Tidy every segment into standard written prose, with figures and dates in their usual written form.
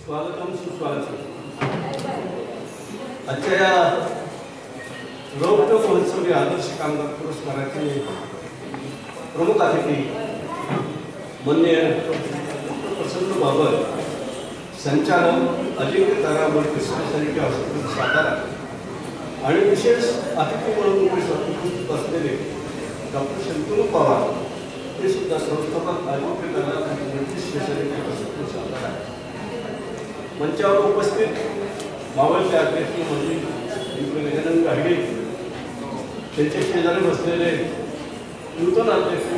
स्वागतम सुस्वागतम। आजच्या या रौप्य महोत्सवी आदर्श कामगार पुरस्काराचे प्रमुख अतिथी माननीय प्रसन्न बाबर, संचालक अजिंक्य तारामल स्पेशालिटी हॉस्पिटल सातारा आणि विशेष अतिथी म्हणून उपस्थित असलेले डॉक्टर शंतनू पवार हे सुद्धा संस्थापक अजिंक्य तारामल स्पेशालिटी हॉस्पिटल सातारा। मंचावर उपस्थित मावळचे अध्यक्ष मंत्री गजानन गाडगे, त्यांच्या शेजारी बसलेले नूतन अध्यक्ष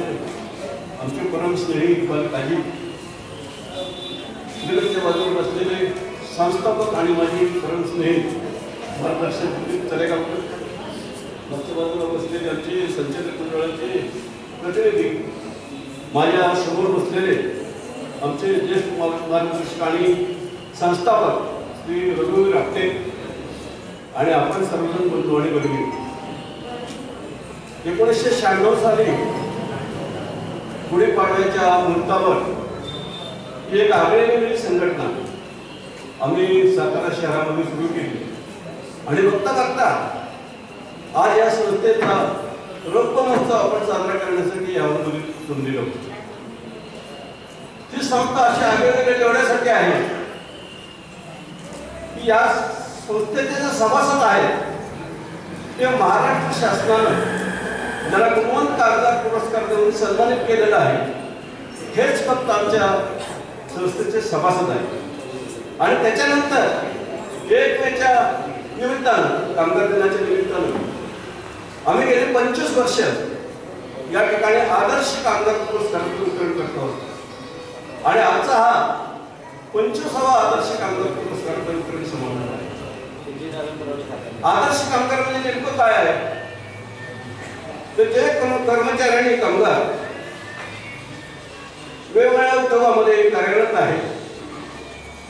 आमचे परम स्नेही इक्बाल काजी, श्रीलंकेच्या बाजूला बसलेले संस्थापक आणि माझी परम स्नेही मार्गदर्शक दिलीप तरेगावकर, मागच्या बाजूला बसलेले आमचे संचालक मंडळाचे प्रतिनिधी, माझ्या समोर बसलेले आमचे ज्येष्ठ मार्गदर्शक आणि संस्थापक श्री रघुवीर आपटे आणि आपण सर्वजण बंधू आणि भगिनी। 1996 साली गुढीपाडव्याच्या मुहूर्तावर एक आगळीवेगळी संघटना आम्ही सातारा शहरामध्ये सुरू केली आणि बघता बघता आज या संस्थेचा रौप्य महोत्सव आपण साजरा करण्यासाठी यामध्ये जमलेलो आहोत। ती संस्था अशी आगळीवेगळी एवढ्यासाठी आहे की या संस्थेचे जे सभासद आहेत ते महाराष्ट्र शासनाने ज्याला गुणवंत कामगार पुरस्कार देऊन सन्मानित केलेला आहे, हेच फक्त आमच्या संस्थेचे सभासद आहेत। आणि त्याच्यानंतर 1 मेच्या निमित्तानं, कामगार दिनाच्या निमित्तानं आम्ही गेली 25 वर्ष या ठिकाणी आदर्श कामगार पुरस्कार वितरण करतो आहोत आणि आजचा हा 25वा आदर्श कामगार पुरस्कार वितरण समारंभ आहे। आदर्श कामगार म्हणजे नेमकं काय आहे तर जे कर्मचारी आणि कामगार वेगवेगळ्या उद्योगामध्ये कार्यरत आहेत,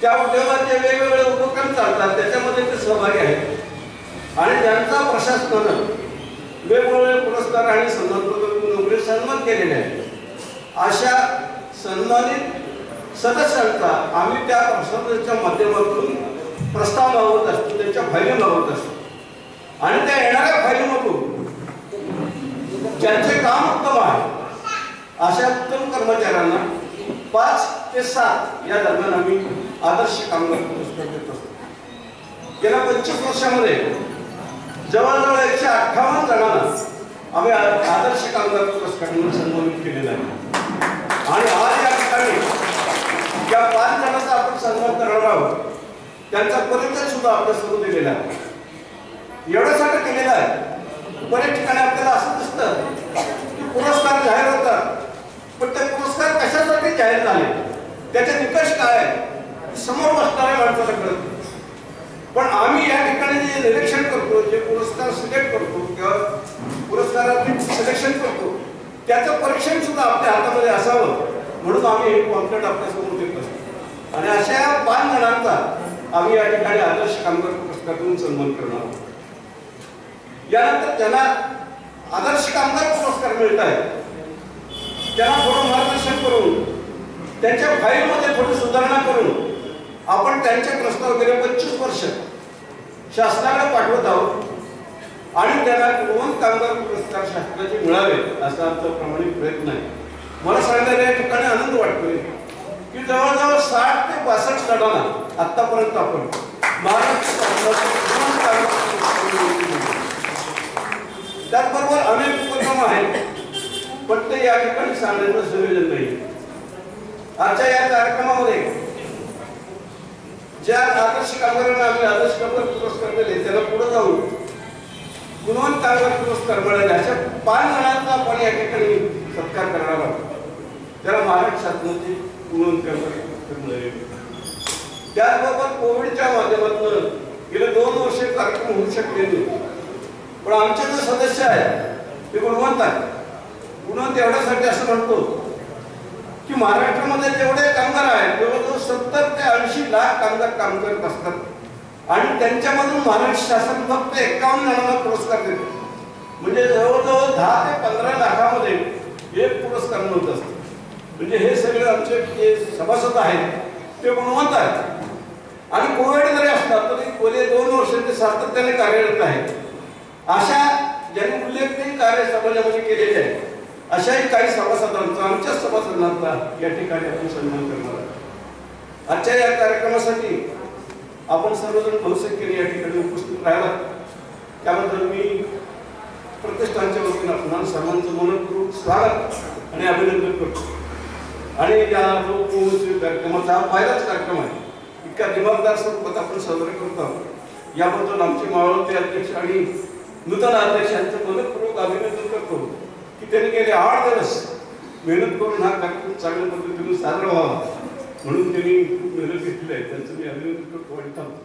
त्या उद्योगाचे वेगवेगळे उपक्रम चालतात, त्याच्यामध्ये ते सहभागी आहेत आणि त्यांचा प्रशासनानं वेगवेगळे पुरस्कार आणि सन्मानपत्र सन्मान केलेले आहेत। अशा सन्मानित सदस्यांचा आम्ही त्या प्रशासनाच्या माध्यमातून प्रस्ताव मागवत असतो, त्यांच्या फायली मागवत असतो आणि त्या येणाऱ्या फायलीमधून ज्यांचे काम उत्तम आहे अशा उत्तम कर्मचाऱ्यांना 5 ते 7 या दरम्यान आम्ही आदर्श कामगार पुरस्कार देत असतो। गेल्या 25 वर्षामध्ये जवळजवळ 158 जणांना आम्ही आदर्श कामगार पुरस्कार म्हणून सन्मानित केलेला आहे आणि आज या ठिकाणी या 5 जणांचा आपण सन्मान करणार आहोत, त्यांचा परिचय सुद्धा आपल्यासमोर दिलेला आहे। एवढ्यासाठी केलेला आहे, बऱ्याच ठिकाणी आपल्याला असं दिसतं की पुरस्कार जाहीर होतात, पण ते पुरस्कार कशासाठी जाहीर झाले, त्याचे निकष काय आहे समोर बसणाऱ्या माणसाला कळत नाही। पण आम्ही या ठिकाणी जे निरीक्षण करतो, जे पुरस्कार सिलेक्ट करतो किंवा पुरस्काराचे सिलेक्शन करतो, त्याचं परीक्षण सुद्धा आपल्या हातामध्ये असावं म्हणून आम्ही हे पॉम्पलेट आपल्यासमोर देत असतो आणि अशा 5 जणांचा आम्ही या ठिकाणी आदर्श कामगार पुरस्कार देऊन सन्मान करणार आहोत। यानंतर ज्यांना आदर्श कामगार पुरस्कार मिळत आहे त्यांना थोडं मार्गदर्शन करून त्यांच्या फाईलमध्ये थोडी सुधारणा करून आपण त्यांचे प्रस्ताव गेले 25 वर्ष शासनाकडे पाठवत आहोत आणि त्यांना गुणवंत कामगार पुरस्कार शासनाचे मिळावे असा आमचा प्रामाणिक प्रयत्न आहे। मला सांगायला या ठिकाणी आनंद वाटतोय की जवळजवळ 60 ते 62 जणांना आतापर्यंत आपण त्याचबरोबर अनेक उपक्रम आहेत पण ते या ठिकाणी सांगण्याचं संयोजन नाही। आजच्या या कार्यक्रमामध्ये ज्या आदर्श कामगारांना आम्ही आदर्श कामगार पुरस्कार दिले त्याला पुढे जाऊन गुणवंत कामगार पुरस्कार मिळाले अशा 5 जणांचा आपण या ठिकाणी सत्कार करणार आहोत, त्याला महाराष्ट्र शासनाचे गुणवंत कामगार पुरस्कार मिळाले। त्याचबरोबर कोविडच्या माध्यमातून गेले 2 वर्ष कार्यक्रम होऊ शकले नाही, पण आमचे जे सदस्य आहेत ते गुणवंत आहेत। गुणवंत एवढ्यासाठी असं म्हणतो की महाराष्ट्रामध्ये जेवढे कामगार आहेत जवळजवळ 70 ते 80 लाख कामगार काम करत असतात आणि त्यांच्यामधून महाराष्ट्र शासन फक्त 51 जणांना पुरस्कार देते, म्हणजे जवळजवळ 10 ते 15 लाखामध्ये एक पुरस्कार मिळत असतो। म्हणजे हे सगळे आमचे जे सभासद आहेत ते गुणवंत आहेत आणि कोविड जरी असला तरी गेले 2 वर्ष ते सातत्याने कार्यरत आहेत. अशा ज्यांनी उल्लेखनीय कार्य समाजामध्ये केलेले आहे अशाही काही सभासदांचा, आमच्या सभासदांचा या ठिकाणी आपण सन्मान करणार आहोत. आजच्या या कार्यक्रमासाठी आपण सर्वजण बहुसंख्येने या ठिकाणी उपस्थित राहिला त्याबद्दल मी प्रतिष्ठानच्या वतीने आपणाला सर्वांचं मनपूर्वक स्वागत आणि अभिनंदन करतो. आणि या कार्यक्रमाचा हा पहिलाच कार्यक्रम आहे. इतक्या दिमागदार स्वरूपात आपण साजरा करतो आहोत याबद्दल आमचे मावळते अध्यक्ष आणि नूतन अध्यक्षांचं मनपूर्वक अभिनंदन करतो की त्यांनी गेले 8 दिवस मेहनत करून हा कार्यक्रम चांगल्या पद्धतीने साजरा व्हावा म्हणून त्यांनी मेहनत घेतली आहे. त्यांचं मी अभिनंदन करतो आणि थांबतो.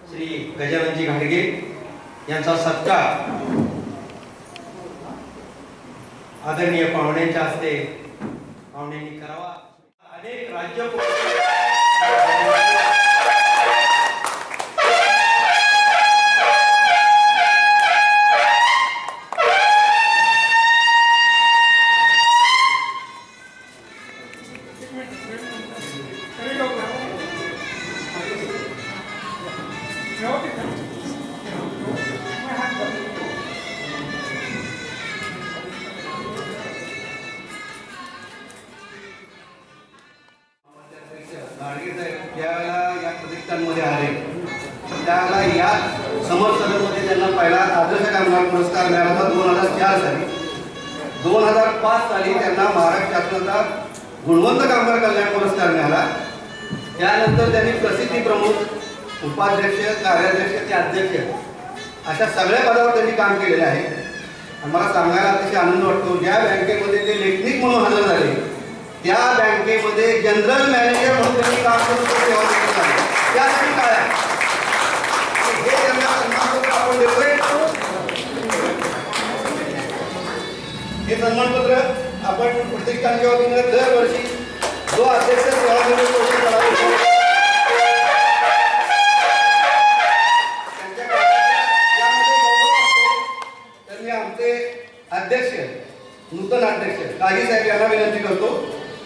श्री गजाननजी घाडगे यांचा सत्कार आदरणीय पाहुण्यांच्या हस्ते पाहुण्यांनी करावा. अनेक राज्य या प्रतिष्ठानमध्ये आले त्याला या समर्थकांमध्ये त्यांना पहिला आदर्श कामगार पुरस्कार मिळाला 2004 साली. 2005 साली त्यांना महाराष्ट्र शासनाचा गुणवंत कामगार कल्याण पुरस्कार मिळाला. त्यानंतर त्यांनी प्रसिद्धी प्रमुख, उपाध्यक्ष, कार्याध्यक्ष ते अध्यक्ष अशा सगळ्या पदावर त्यांनी काम केलेले आहे. आणि मला सांगायला अतिशय आनंद वाटतो ज्या बँकेमध्ये ते लेखनिक म्हणून हजर झाले त्या बँकेमध्ये जनरल मॅनेजर म्हणून त्यांनी काम करून सेवा देत आहे. त्यासाठी काय आहे हे त्यांना सन्मानपत्र आपण देतोय. हे सन्मानपत्र आपण प्रतिष्ठानच्या वतीने दरवर्षी जो अध्यक्ष सेवा त्यांनी आमचे अध्यक्ष, नूतन अध्यक्ष काजी साहेब यांना विनंती करतो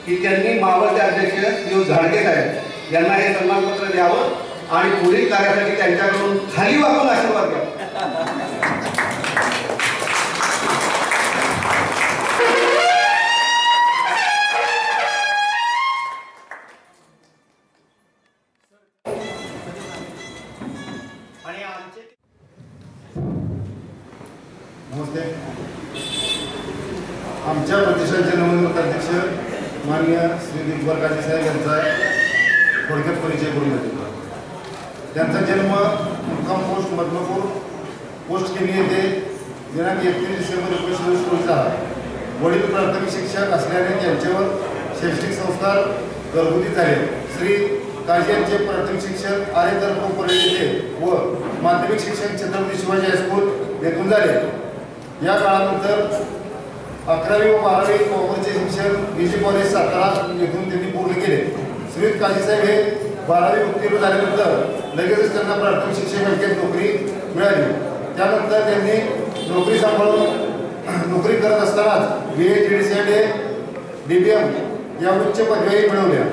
की त्यांनी मावळते अध्यक्ष श्री घाडगे साहेब यांना हे सन्मानपत्र द्यावं आणि पुढील कार्यासाठी त्यांच्याकडून खाली वाकून आशीर्वाद घ्यावा. आणि आमचे नमस्ते. आमच्या प्रतिष्ठानचे नवनिर्मित अध्यक्ष माननीय श्री दिग्बर काजी साहेब यांचा थोडक्यात परिचय करून देतो. त्यांचा जन्म मुक्काम पोस्ट मधमापूर पोस्ट केनी येथे दिनांक 31 डिसेंबर 1924 रोजीचा. वडील प्राथमिक शिक्षक असल्याने त्यांच्यावर शैक्षणिक संस्कार घरगुती झाले. श्री काजी यांचे प्राथमिक शिक्षण आर्यतर्फ परळी येथे व माध्यमिक शिक्षण छत्रपती शिवाजी हायस्कूल येथून झाले. या काळानंतर 11वी व 12वी कॉमर्सचे शिक्षण BG कॉलेज सातारा येथून त्यांनी पूर्ण केले. श्री काजी साहेब हे 12वी उत्तीर्ण झाल्यानंतर लगेचच त्यांना प्राथमिक शिक्षक बँकेत नोकरी मिळाली. त्यानंतर त्यांनी नोकरी सांभाळून नोकरी करत असतानाच BA GD DBM या उच्च पदव्याही मिळवल्या.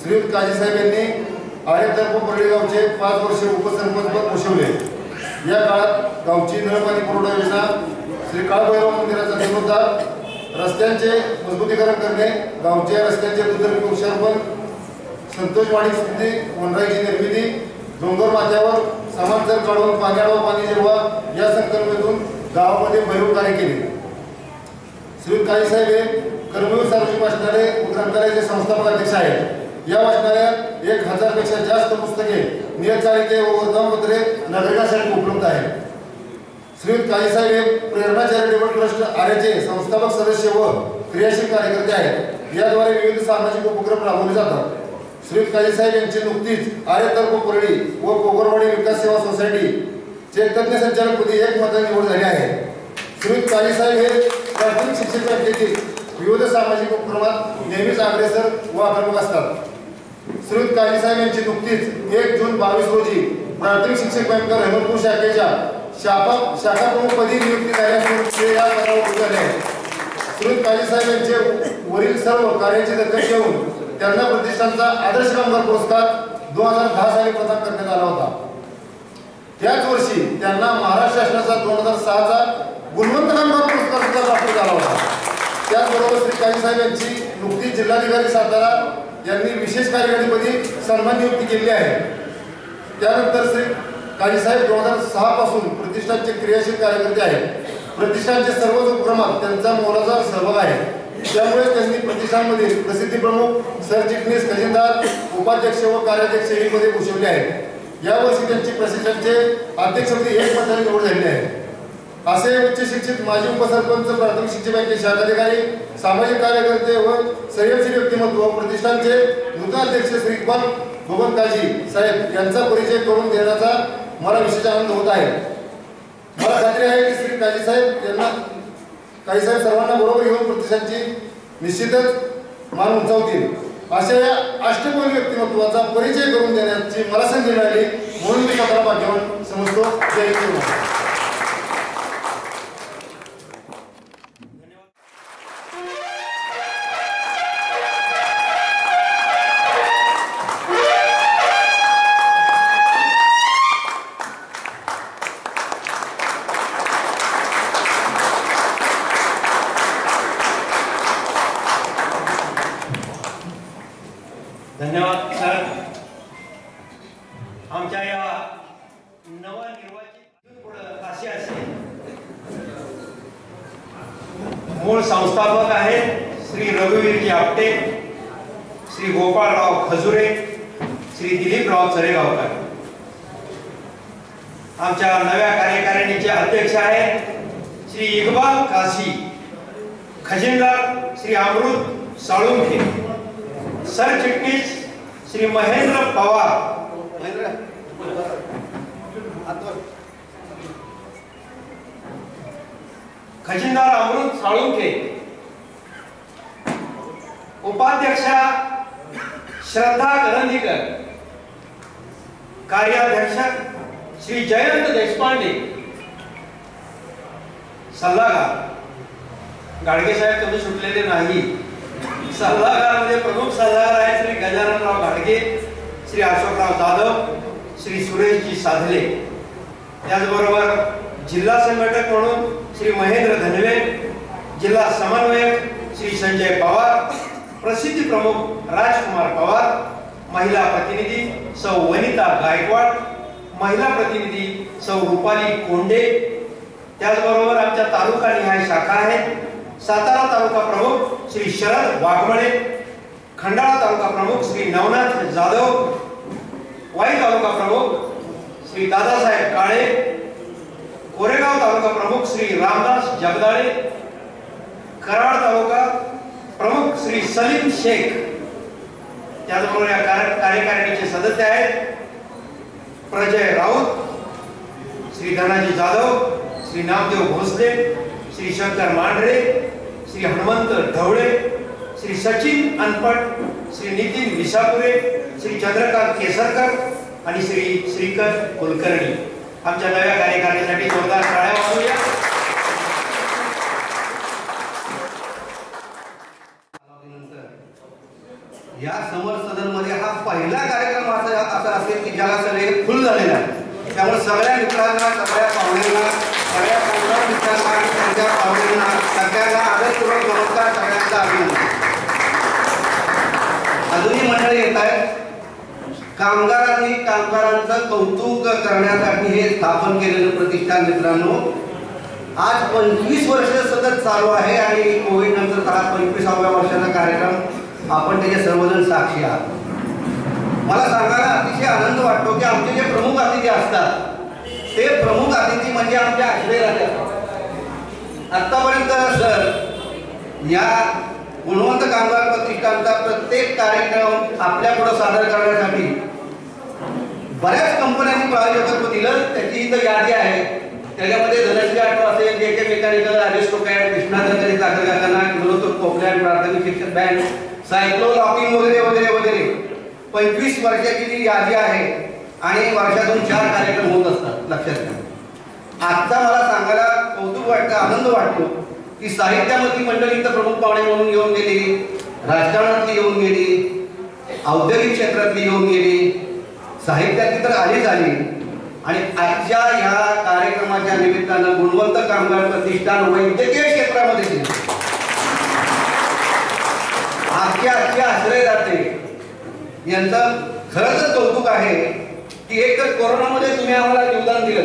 श्री काजी साहेब यांनी आर्यतर्फ परळी गावचे 5 वर्ष उपसरपंच पद भूषवले. या काळात गावची नळपाणी पुरवठा योजना, श्री काळभैरव मंदिराचा जीर्णोद्धार, रस्त्यांचे मजबूतीकरण करणे, गावच्या रस्त्यांचे दुर्गम वृक्षारोपण, संतोषवाडी स्थिती वनराईची निर्मिती, डोंगर माथ्यावर समांतर काढून पाण्यावर पाणी जिरवा या संकल्पनेतून गावामध्ये भरीव कार्य केले. श्री काजी साहेब हे कर्मवीर सार्वजनिक वाचनालय ग्रंथालयाचे संस्थापक अध्यक्ष आहेत. या वाचनालयात 1000 पेक्षा जास्त पुस्तके, नियतकालिके व वर्तमानपत्रे नागरिकांसाठी उपलब्ध आहेत. श्रीयुत काजी साहेब हे प्रेरणा चॅरिटेबल ट्रस्ट आर्याचे संस्थापक सदस्य व क्रियाशील कार्यकर्ते आहेत. याद्वारे विविध सामाजिक उपक्रम राबवले जातात. श्रीयुत काजी साहेब यांची नुकतीच आर्यतर्फ परळी व पोगरवाडी विकास सेवा सोसायटीचे तज्ञ संचालकपदी 1 मताने निवड झाली आहे. श्रीयुत काजी साहेब हे प्राथमिक शिक्षक बँकेतील विविध सामाजिक उपक्रमात नेहमीच अग्रेसर व आक्रमक असतात. श्रीयुत काळजीसाहेब यांची नुकतीच 1 जून 22 रोजी प्राथमिक शिक्षक बँकर हेमंतपूर शाखेच्या शाखा प्रमुखपदी नियुक्ती झाल्यापासून ते या पदावर उभे झाले आहेत. श्रीयुत काळजीसाहेब यांचे वरील सर्व कार्याची दखल घेऊन त्यांना प्रतिष्ठानचा आदर्श कामगार पुरस्कार 2010 साली प्रदान करण्यात आला होता. त्याच वर्षी त्यांना महाराष्ट्र शासनाचा 2006चा गुणवंत कामगार पुरस्कार सुद्धा प्राप्त झाला होता. त्याचबरोबर श्री काळजीसाहेब यांची नुकतीच जिल्हाधिकारी सातारा यांनी विशेष कार्यकारीपदी सन्मान नियुक्ती केली आहे. त्यानंतर श्री काळजीसाहेब 2006 पासून प्रतिष्ठानचे क्रियाशील कार्यकर्ते आहेत. प्रतिष्ठानचे सर्वच उपक्रमात त्यांचा मोलाचा सहभाग आहे. त्यामुळे त्यांनी प्रतिष्ठानमधील प्रसिद्धी प्रमुख, सरचिटणीस, खजिनदार, उपाध्यक्ष व कार्याध्यक्ष ही पदे भूषवली आहेत. यावर्षी त्यांची प्रतिष्ठानचे अध्यक्षपदी 1 मताने निवड झालेली आहे. असे उच्च शिक्षित माजी उपसरपंच, प्राथमिक शिक्षक बँकेचे शाखाधिकारी, सामाजिक कार्यकर्ते व संयमशील व्यक्तिमत्व प्रतिष्ठानचे नूतन अध्यक्ष श्री इक्बाल भगवान काजी साहेब यांचा परिचय करून देण्याचा मला विशेष आनंद होत आहे. मला खात्री आहे की श्री काजी साहेब यांना सर्वांना बरोबर घेऊन प्रतिष्ठानची निश्चितच मान उंचावतील. अशा या अष्टकोनी व्यक्तिमत्वाचा परिचय करून देण्याची मला संधी मिळाली म्हणून मी स्वतःला भाग्यवान समजतो. जय हिंद. धन्यवाद सर. आमच्या या नवनिर्वाचित असे असेल. मूळ संस्थापक आहेत श्री रघुवीरजी आपटे, श्री गोपाळराव खजुरे, श्री दिलीपराव चरेगावकर. आमच्या नव्या कार्यकारिणीचे अध्यक्ष आहेत श्री इक्बाल काशी, खजिनदार श्री अमृत साळुंखे, सरचिटणीस श्री महेंद्र पवार, खजिनदार अमृत साळुंखे, उपाध्यक्षा श्रद्धा करंदीकर, कार्याध्यक्ष श्री जयंत देशपांडे, सल्लागार गाडगे साहेब तुम्ही सुटलेले नाही. सल्लागारांमध्ये प्रमुख सल्लागार आहेत श्री गजाननराव घाडगे, श्री अशोकराव जाधव, श्री सुरेशजी साधले. त्याचबरोबर जिल्हा संघटक म्हणून श्री महेंद्र धनवे, जिल्हा समन्वयक श्री संजय पवार, प्रसिद्धी प्रमुख राजकुमार पवार, महिला प्रतिनिधी सौ वनिता गायकवाड, महिला प्रतिनिधी सौ रुपाली कोंडे. त्याचबरोबर आमच्या तालुका निहाय शाखा आहेत. सातारा तालुका प्रमुख श्री शरद वाघमळे, खंडाळा तालुका प्रमुख श्री नवनाथ जाधव, वाई तालुका प्रमुख श्री दादासाहेब काळे, कोरेगाव तालुका प्रमुख श्री रामदास जगदाळे, कराड तालुका प्रमुख श्री सलीम शेख. त्याचबरोबर या कार्यकारिणीचे सदस्य आहेत प्रजय राऊत, श्री धनाजी जाधव, श्री नामदेव भोसले, श्री शंकर मांढरे, श्री हनुमंत ढवळे, श्री सचिन अनपट, श्री नितीन विसापुरे, श्री चंद्रकांत केसरकर आणि श्री श्रीकर कुलकर्णी. आमच्या नव्या कार्यकारिणीसाठी जोरदार टाळ्या वाजवूया. या समर सदनमध्ये हा पहिला कार्यक्रम असा असेल की ज्याला सगळे फुल झालेला आहे. त्यामुळे सगळ्या मित्रांना, सगळ्या पाहुण्यांना, सगळ्या पौराणिक मित्रांना आणि त्यांच्या पाहुण्यांना सगळ्यांना आदरपूर्वक नमस्कार, सगळ्यांचा अभिनंदन. अजूनही मंडळी येत आहेत. कामगारांचं कौतुक करण्यासाठी हे स्थापन केलेलं प्रतिष्ठान मित्रांनो आज 25 वर्ष सतत चालू आहे आणि कोविड नंतर हा 25व्या वर्षाचा कार्यक्रम आपण त्याचे सर्वजण साक्षी आहात. मला सांगायला अतिशय आनंद वाटतो की आमचे जे प्रमुख अतिथी असतात ते प्रमुख अतिथी म्हणजे आमचे आश्रय राहते. आतापर्यंत सर या गुणवंत कामगार प्रतिष्ठानचा प्रत्येक कार्यक्रम आपल्या पुढे सादर करण्यासाठी बऱ्याच कंपन्यांनी प्रायोजकत्व दिलं. त्याची इथं यादी आहे. त्याच्यामध्ये धनश्री ऑटो असेल, जे के मेकॅनिकल, अरिस्टोकॅट, कृष्णाधर साखर कारखाना, किलोतोप कोकलँड, प्राथमिक शिक्षण बँक, सायक्लो लॉकिंग वगैरे वगैरे वगैरे 25 वर्षाची जी यादी आहे आणि वर्षातून 4 कार्यक्रम होत असतात. लक्षात घ्या. आजचा मला सांगायला कौतुक वाटतं, आनंद वाटतो की साहित्यामधली मंडळी तर प्रमुख पाहुणे म्हणून येऊन गेली, राजकारणातली येऊन गेली, औद्योगिक क्षेत्रातली येऊन गेली, साहित्यातली तर आलीच आली. आणि आजच्या या कार्यक्रमाच्या निमित्तानं गुणवंत कामगार प्रतिष्ठान वैद्यकीय क्षेत्रामध्ये आजच्या आश्रयदाते यांचं खरंच कौतुक आहे की एक तर कोरोनामध्ये तुम्ही आम्हाला योगदान दिलं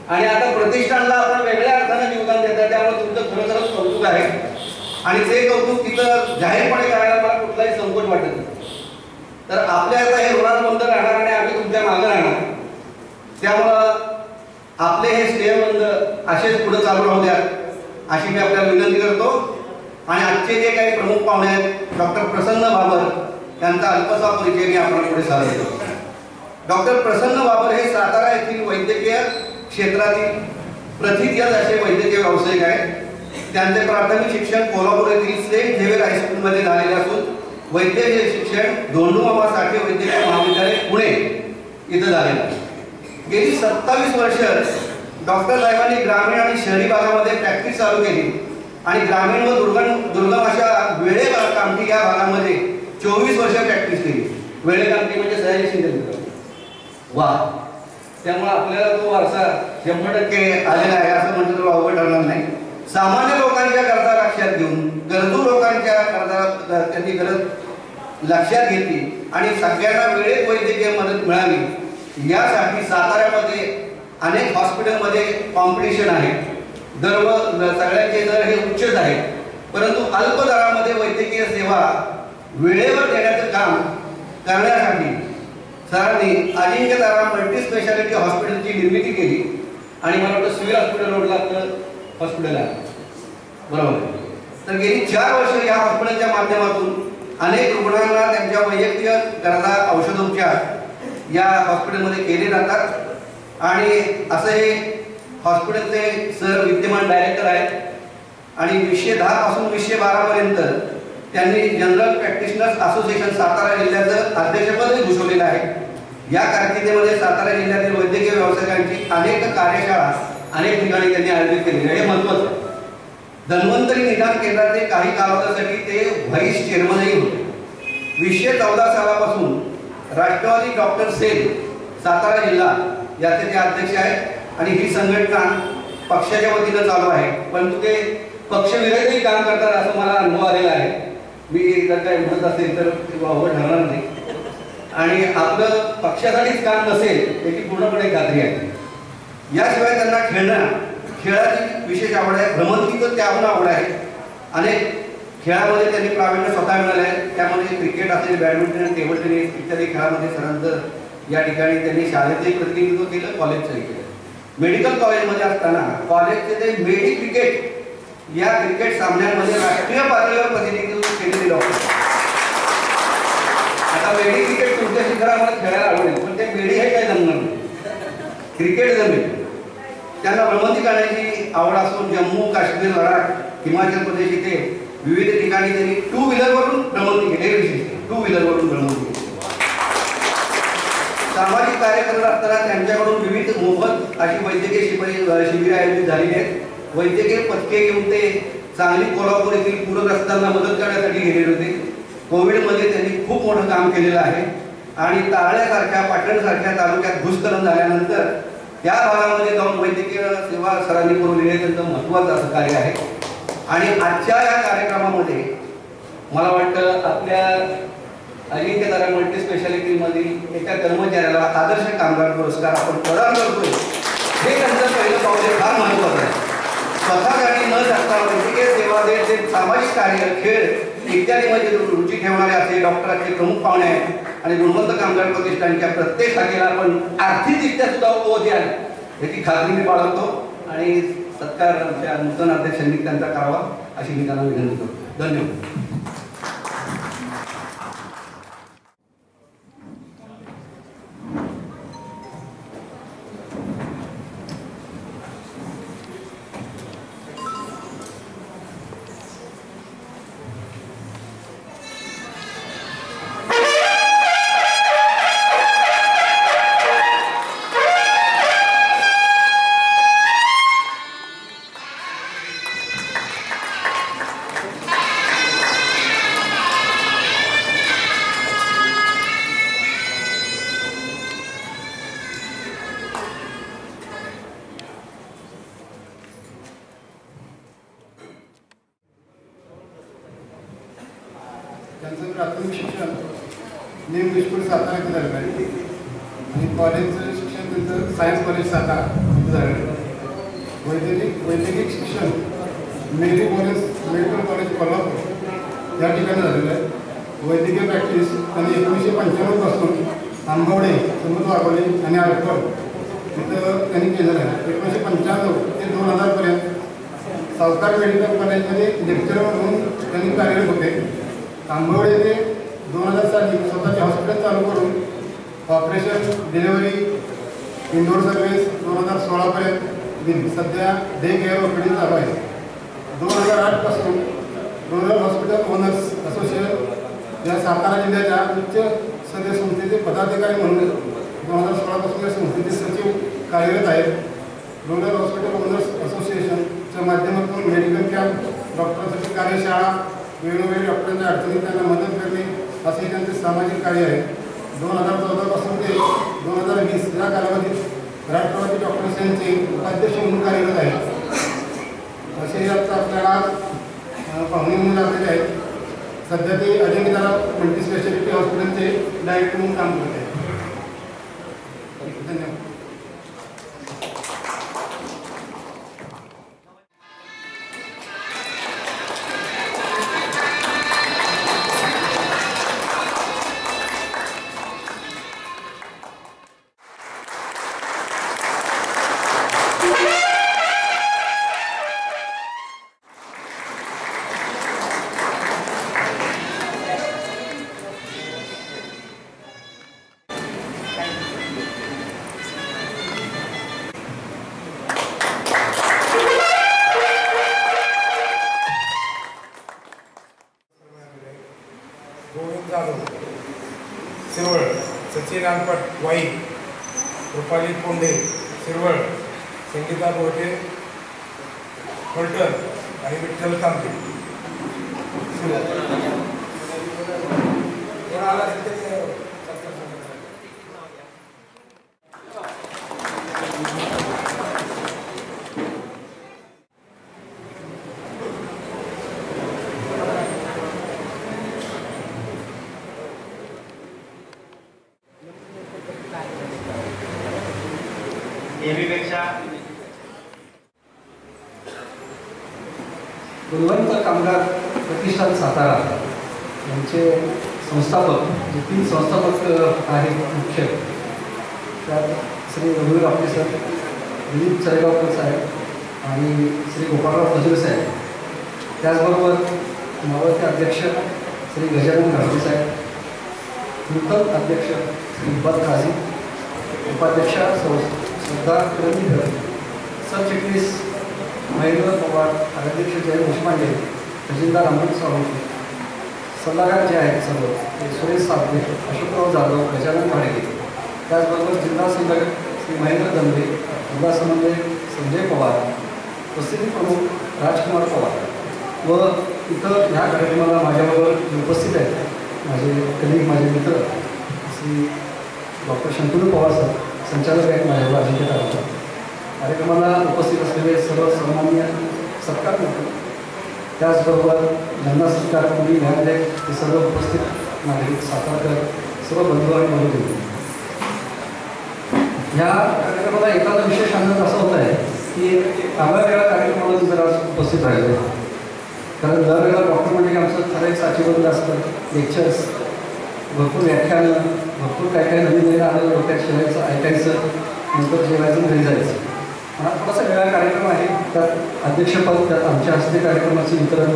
आणि आता प्रतिष्ठानला आपण वेगळ्या अर्थाने योगदान देतात, त्यामुळे तुमचं खरंच कौतुक आहे. आणि ते कौतुक तिथं जाहीरपणे करायला मला कुठलाही संकोच वाटत नाही. तर आपल्या आता हे ऋणानुबंध राहणार आणि आम्ही तुमच्या मागे राहणार. त्यामुळं आपले हे स्नेहबंध असेच पुढे चालू राहू द्या अशी मी आपल्याला विनंती करतो. आणि आजचे जे काही प्रमुख पाहुणे आहेत, डॉक्टर प्रसन्न बाबर यांचा अल्पसा परिचय मी आपल्यापुढे सादर. डॉक्टर प्रसन्न बाबर हे सातारा येथील वैद्यकीय क्षेत्रातील प्रथितयश असे वैद्यकीय व्यावसायिक आहेत. त्यांचे प्राथमिक शिक्षण कोल्हापूर येथील सेंट झेवियर हायस्कूलमध्ये झालेले असून वैद्यकीय शिक्षण धोंडूमामा साठे वैद्यकीय महाविद्यालय पुणे इथं झालेलं आहे. गेली 27 वर्ष डॉक्टर साहेबांनी ग्रामीण आणि शहरी भागामध्ये प्रॅक्टिस चालू केली आणि ग्रामीण व दुर्गम अशा वेळे कामठी या भागामध्ये 24 वर्ष प्रॅक्टिस केली. वेळे कामठी म्हणजे सयाजी शिंदे. वा, त्यामुळे आपल्याला तो वारसा 100% आलेला आहे असं म्हणतो तो अवघड ठरणार नाही. सामान्य लोकांच्या गरजा लक्षात घेऊन गरजू लोकांच्या गरजा त्यांनी गरज लक्षात घेतली आणि सगळ्यांना वेळेत वैद्यकीय मदत मिळावी यासाठी साताऱ्यामध्ये अनेक हॉस्पिटलमध्ये कॉम्पिटिशन आहे. सगळ्यांचे दर हे उच्चच आहेत, परंतु अल्प दरामध्ये वैद्यकीय सेवा वेळेवर देण्याचं काम करण्यासाठी सरांनी अजिंक्य तारा मल्टी स्पेशालिटी हॉस्पिटलची निर्मिती केली. आणि मला वाटतं सिव्हिल हॉस्पिटल रोडला आपलं हॉस्पिटल आहे, बरोबर. तर गेली 4 वर्ष या हॉस्पिटलच्या माध्यमातून अनेक रुग्णांना त्यांच्या वैयक्तिक गरजा औषधोपचार या हॉस्पिटलमध्ये केले जातात. आणि असं हे हॉस्पिटलचे सर विद्यमान डायरेक्टर आहेत आणि 2010 पासून 2012 पर्यंत त्यांनी जनरल प्रॅक्टिशनर्स असोसिएशन सातारा जिल्ह्याचं अध्यक्षपदही भूषवलेलं आहे. या कारकिर्दीमध्ये सातारा जिल्ह्यातील वैद्यकीय व्यावसायिकांची अनेक कार्यशाळा अनेक ठिकाणी त्यांनी आयोजित केली. हे महत्त्वाचं. धन्वंतरी निदान केंद्राचे काही कालावधीसाठी ते व्हाईस चेअरमनही होते. 2014 सालापासून राष्ट्रवादी डॉक्टर सेल सातारा जिल्हा याचे ते अध्यक्ष आहेत. आणि ही संघटना पक्षाच्या वतीनं चालू आहे, परंतु ते पक्षविरोधी काम करतात असं मला अनुभव आलेला आहे. मी जर काही म्हणत असेल तर अवघड ठरणार नाही. आणि आपलं पक्षासाठीच काम नसेल याची पूर्णपणे खात्री आहे. याशिवाय त्यांना खेळाची विशेष आवड आहे, भ्रमंतीचं त्याहून आवड आहे. अनेक खेळामध्ये त्यांनी प्रावीण्य स्वतः मिळाले आहे. त्यामध्ये क्रिकेट असेल, बॅडमिंटन, टेबल टेनिस इत्यादी खेळामध्ये सरांचं या ठिकाणी त्यांनी शाळेचंही प्रतिनिधित्व केलं, कॉलेजचंही केलं. मेडिकल कॉलेजमध्ये असताना कॉलेजचे ते मेडी क्रिकेट या क्रिकेट सामन्यांमध्ये राष्ट्रीय पातळीवर प्रतिनिधित्व केलेले डॉक्टर. आता मेडी क्रिकेट तुमच्या शिखरामध्ये खेळायला आवडेल, पण ते मेडी हे काही जमणार नाही, क्रिकेट जमेल. त्यांना भ्रमंती करण्याची आवड असून जम्मू काश्मीर, लडाख, हिमाचल प्रदेश इथे विविध ठिकाणी त्यांनी 2 व्हीलरवरून भ्रमंती केली. हे विशेष 2 व्हीलरवरून भ्रमंती केली. सामाजिक कार्य करत असताना त्यांच्याकडून विविध मोफत अशी वैद्यकीय शिबिरे आयोजित झालेली आहेत. वैद्यकीय पथके घेऊन ते सांगली, कोल्हापूर येथील पूरग्रस्तांना मदत करण्यासाठी गेलेले होते. कोविडमध्ये त्यांनी खूप मोठं काम केलेलं आहे. आणि तारळ्यासारख्या, पाटणसारख्या तालुक्यात भूस्खलन झाल्यानंतर त्या भागामध्ये जाऊन वैद्यकीय सेवा सरांनी पुरवलेली आहे. त्यांचं महत्त्वाचं असं कार्य आहे. आणि आजच्या या कार्यक्रमामध्ये मला वाटतं आपल्या अजिंक्य तारा मल्टी स्पेशालिटीमधील एका कर्मचाऱ्याला आदर्श कामगार पुरस्कार आपण प्रदान करतोय. हे त्यांचं पहिलं पाऊल फार महत्त्वाचं आहे. स्वतःसाठी न जगता वैद्यकीय सेवा देत सामाजिक कार्य, खेळ इत्यादीमध्ये रुची ठेवणारे असे डॉक्टरांचे प्रमुख पाहुणे आहेत. आणि गुणवंत कामगार प्रतिष्ठानच्या प्रत्येक शाखेला आपण आर्थिकरित्या सुद्धा उपव द्याल याची खात्री मी बाळगतो. आणि सत्कार आमच्या नूतन अध्यक्षांनी त्यांचा करावा अशी मी त्यांना विनंती करतो. धन्यवाद. त्यांचं प्राथमिक शिक्षण न्यू इंग्लिश स्कूल सातारा इथे झालेलं आहे आणि कॉलेजचं शिक्षण त्यांचं सायन्स कॉलेज सातारा इथे झालेलं आहे. वैद्यकीय शिक्षण मेडिकल कॉलेज कोल्हापूर या ठिकाणी झालेलं आहे. वैद्यकीय प्रॅक्टिस त्यांनी 1995 पासून आंबवडे, समज वाघोली आणि आरकोड तिथं त्यांनी केलेलं आहे. 1995 ते 2000पर्यंत सावकार मेडिकल कॉलेजमध्ये लेक्चरर म्हणून त्यांनी कार्यरत होते. आंबवडे ते 2000 साली स्वतःचे हॉस्पिटल चालू करून ऑपरेशन, डिलिव्हरी, इंडोर सर्व्हिस 2016पर्यंत दिली. सध्या डे केअर ओपीडी चालू आहे. 2008 पासून रुरल हॉस्पिटल ओनर्स असोसिएशन या सातारा जिल्ह्याच्या उच्च स्तरीय संस्थेचे पदाधिकारी म्हणून 2016 पासून या संस्थेचे सचिव कार्यरत आहेत. रुरल हॉस्पिटल ओनर्स असोसिएशनच्या माध्यमातून मेडिकल कॅम्प, डॉक्टरांसाठी कार्यशाळा, वेळोवेळी डॉक्टरांच्या अडचणीत त्यांना मदत करणे असे त्यांचे सामाजिक कार्य आहे. 2014 पासून ते 2020 या कालावधीत राष्ट्रवादी डॉक्टर्स यांचे उपाध्यक्ष म्हणून कार्यरत आहेत. असे आता आपल्याला पाहुणे म्हणून लागलेले आहेत. सध्या ते अजिंक्यतारा मल्टी स्पेशालिटी हॉस्पिटलचे डायरेक्टर म्हणून काम करत आहेत. धन्यवाद. गोविंद जाधव शिरवळ, सचिन रामपट वाई, रुपाली कोंडे शिरवळ, संगीता बोटे फलटण आणि विठ्ठल कांबळे नेहमीपेक्षा गुणवंत कामगार प्रतिष्ठान सातारा यांचे संस्थापक जे 3 संस्थापक आहेत मुख्य, त्यात श्री रघुवीर आपले सर, दिलीप चरेगावकर साहेब आणि श्री गोपाळराव फजूर साहेब. त्याचबरोबर नवते अध्यक्ष श्री गजानन घाडगे साहेब, नूतन अध्यक्ष श्री इब्बाल काझी, उपाध्यक्षा श्रद्धा करंदीकर, सरचिटणीस महेंद्र पवार, अध्यक्ष जय देशपांडे, खजिनदार अमृत सावंत, सल्लागार जे आहेत सर्व ते सुरेश साबळे, अशोकराव जाधव, गजानन घाडगे. त्याचबरोबर जिल्हा संघटक श्री महेंद्र दंबे, जिल्हा समन्वयक संजय पवार, उपस्थिती प्रमुख राजकुमार पवार व इथं ह्या कार्यक्रमाला माझ्याबरोबर उपस्थित आहेत माझे कलिग, माझे मित्र श्री डॉक्टर शंतनू पवार सर, संचालक आहेत माझ्यावर अजिंक्यतारा. कार्यक्रमाला उपस्थित असलेले सर्व सन्माननीय सत्कार करतो. त्याचबरोबर ज्यांना सत्कार पूर्वी मिळाले ते सर्व उपस्थित नागरिक, सातारकर, सर्व बंधू आणि बंधू. ह्या कार्यक्रमाला एखादा विशेष आनंद असा होत आहे की वेगळ्या कार्यक्रमाला जरा उपस्थित राहिले. कारण दरवेळेला डॉक्टर म्हणजे आमचं ठराविक साचेबंद असतं, लेक्चर्स, भरपूर व्याख्यानं, भरपूर काय काय नवीन नवीन आलं डोक्यात शिवायचं, ऐकायचं, नंतर जेवायचं, घरी जायचं. हा थोडासा वेगळा कार्यक्रम आहे. त्यात अध्यक्षपद, त्यात आमच्या हस्ते कार्यक्रमाचे वितरण.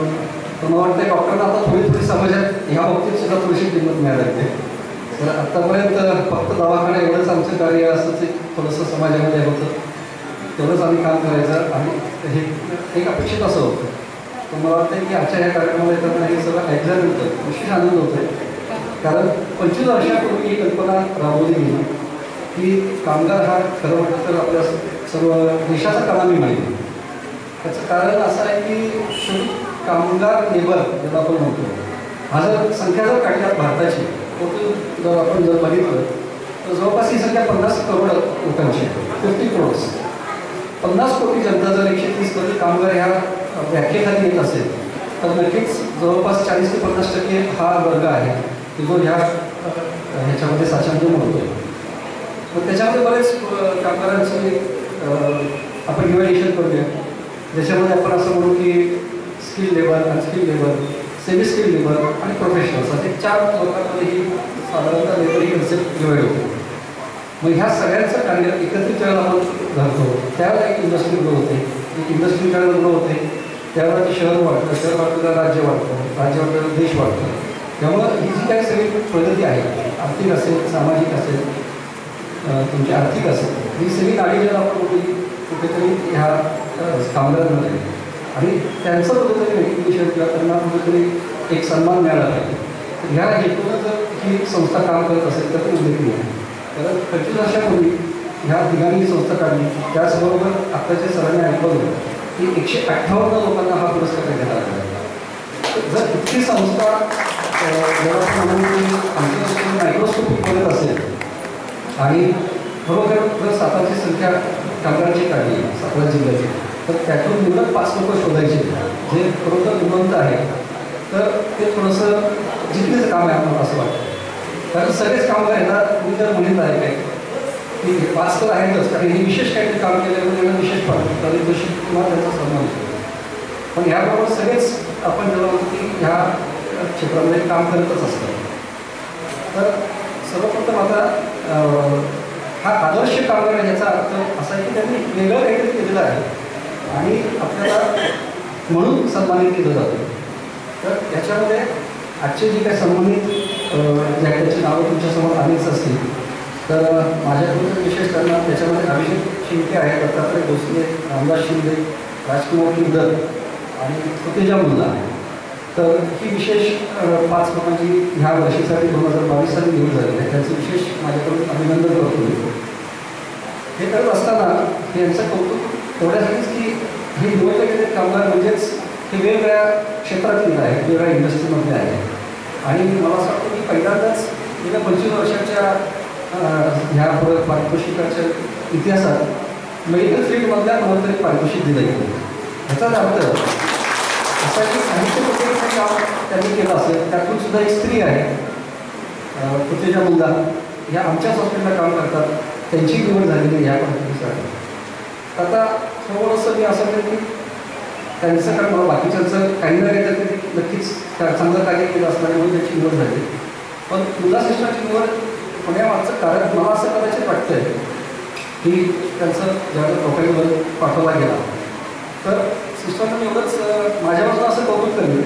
तर मला वाटतं डॉक्टरांना आता थोडी समाजात ह्या बाबतीत सुद्धा थोडीशी किंमत मिळायला लागते. तर आत्तापर्यंत फक्त दवाखाना एवढंच आमचं कार्य असंच थोडंसं समाजामध्ये होतं, तेवढंच आम्ही काम करायचं आणि हे एक अपेक्षित असं होतं. तर मला वाटतं की आजच्या ह्या कार्यक्रमाला येताना हे सगळं ऐकल्यानंतर विशेष आनंद होतो आहे. कारण 25 वर्षापूर्वी ही कल्पना राबवली गेली की कामगार हा खरं म्हटलं तर आपल्या सर्व देशाचा कणामी माहिती. त्याचं कारण असं आहे की कामगार लेबर ज्याला आपण म्हणतो, हा जर संख्या जर काढली भारताची जर आपण जर बघितलं तर जवळपास ही संख्या 50 करोड लोकांची, 50 करोड. 50 कोटी जनता जर 130 कोटी कामगार ह्या व्याख्येखाली येत असेल तर नक्कीच जवळपास 40 ते 50% हा वर्ग आहे की जो ह्याच्यामध्ये साक्षांकन होतो. मग त्याच्यामध्ये बरेच कामगारांची आपण इव्हॅल्युएशन करूया, ज्याच्यामध्ये आपण असं म्हणू की skill labour, unskilled labour, semi skill labour आणि प्रोफेशनल्स असे 4 वर्गामध्ये ही साधारणतः लेबर ही कन्सेप्ट डिवाईड होते. मग ह्या सगळ्यांचं कार्य एकत्रित वेळेला आपण घालतो, त्यावेळेला एक इंडस्ट्री ग्रो होते. एक इंडस्ट्री ज्यावेळेला ग्रो होते त्यावेळेला ते शहर वाढतं, शहर वाढतं राज्य वाढतं, राज्य वाढतं देश वाढतं. त्यामुळं ही जी काही सगळी प्रगती आहे, आर्थिक असेल, सामाजिक असेल, तुमची आर्थिक असेल, ही सगळी नाडी ज्याला आपण कुठेतरी ह्या कामगारांमध्ये आणि त्यांचं कुठेतरी रेकग्निशन किंवा त्यांना कुठेतरी एक सन्मान मिळाला पाहिजे. तर ह्या हेतूनं जर ही संस्था काम करत असेल तर ते उल्लेखनीय आहे. कारण 25 वर्षापूर्वी ह्या ठिकाणी संस्था काढली, त्याचबरोबर आत्ताच्या सरांनी ऐकवलं की 158 लोकांना हा पुरस्कार देण्यात आला आहे. जर इतकी संस्था आमच्या मायक्रोस्कोपिक करत असेल आणि खरोखर जर सातारची संख्या कामगारांची काढली सातारा जिल्ह्याची, तर त्यातून निवडक 5 लोक शोधायचे जे खरोखर गुणवंत आहे, तर ते थोडंसं जिंकण्याचं काम आहे आम्हाला असं वाटतं. कारण सगळेच कामगार येतात, तुम्ही जर म्हणत आहे काय की 5 तर आहेतच, कारण हे विशेष काहीतरी काम केल्यामुळे त्यांना विशेष पारितोषिक किंवा त्यांचा सन्मान होतो. पण ह्याबरोबर सगळेच आपण जेव्हा म्हणतो की ह्या क्षेत्रामध्ये काम करतच असतात. तर सर्वप्रथम आता हा आदर्श कामगार याचा अर्थ असा आहे की त्यांनी वेगळं काहीतरी केलेलं आहे आणि आपल्याला म्हणून सन्मानित केलं जातं. तर याच्यामध्ये आजचे जे काही संबंधित त्याची नावं तुमच्यासमोर आलीच असतील, तर माझ्याकडून विशेष त्यांना त्याच्यामध्ये अभिषेक शिंदे आहे, दत्तात्रय भोसले, रामदास शिंदे, राजकुमार किंदर आणि उत्तेजा मुल्ला आहे. तर ही विशेष 5 लोकांची ह्या वर्षीसाठी 2022 साली निवड झाली आहे. त्यांचं विशेष माझ्याकडून अभिनंदन करतो. हे करत असताना यांचं कौतुक एवढ्यासाठीच की हे निवडले गेले कामगार म्हणजेच हे वेगवेगळ्या क्षेत्रातील आहे, वेगवेगळ्या इंडस्ट्रीमधले आहे. आणि मला असं वाटतं की पहिल्यांदाच गेल्या 25 वर्षाच्या ह्या पारितोषिकाच्या इतिहासात मेडिकल फील्डमधल्या कोणाला तरी पारितोषिक दिलं गेलं. ह्याचाच अर्थ असा की साहित्य पत्रिकेचं काम त्यांनी केलं असेल. त्यातून सुद्धा एक स्त्री आहे, उत्तेजा मुल्ला, ह्या आमच्याच हॉस्पिटलला काम करतात, त्यांची निवड झालेली आहे या पारितोषिकासाठी. आता थोडंसं मी असं म्हणेन की त्यांचं कारण मला बाकीच्यांचं काही ना काही तरी नक्कीच चांगलं कार्य केलं असल्यामुळे त्यांची निवड झाली. पण मुल्ला सिस्टरची निवड होण्यामागचं कारण मला असं कदाचित वाटतं आहे की त्यांचं ज्यावेळेला प्रोफाईलवर पाठवला गेला तर सिस्टरनं एवढंच माझ्यापासून असं कौतुक केलं